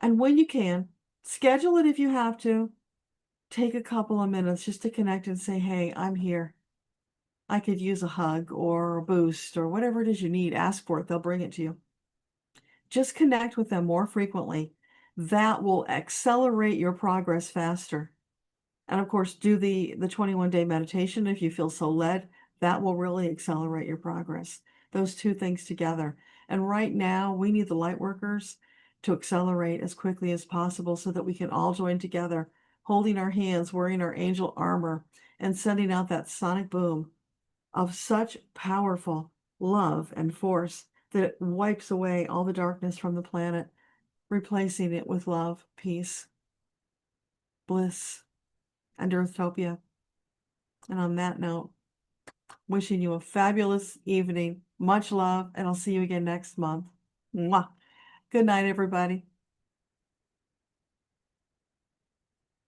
And when you can, schedule it if you have to. Take a couple of minutes just to connect and say, hey, I'm here. I could use a hug or a boost or whatever it is you need. Ask for it. They'll bring it to you. Just connect with them more frequently. That will accelerate your progress faster. And of course, do the 21-day meditation if you feel so led. That will really accelerate your progress. Those two things together. And right now, we need the light workers to accelerate as quickly as possible so that we can all join together, holding our hands, wearing our angel armor, and sending out that sonic boom of such powerful love and force that it wipes away all the darkness from the planet, replacing it with love, peace, bliss, and Earthtopia. And on that note, wishing you a fabulous evening. Much love, and I'll see you again next month. Mwah. Good night, everybody.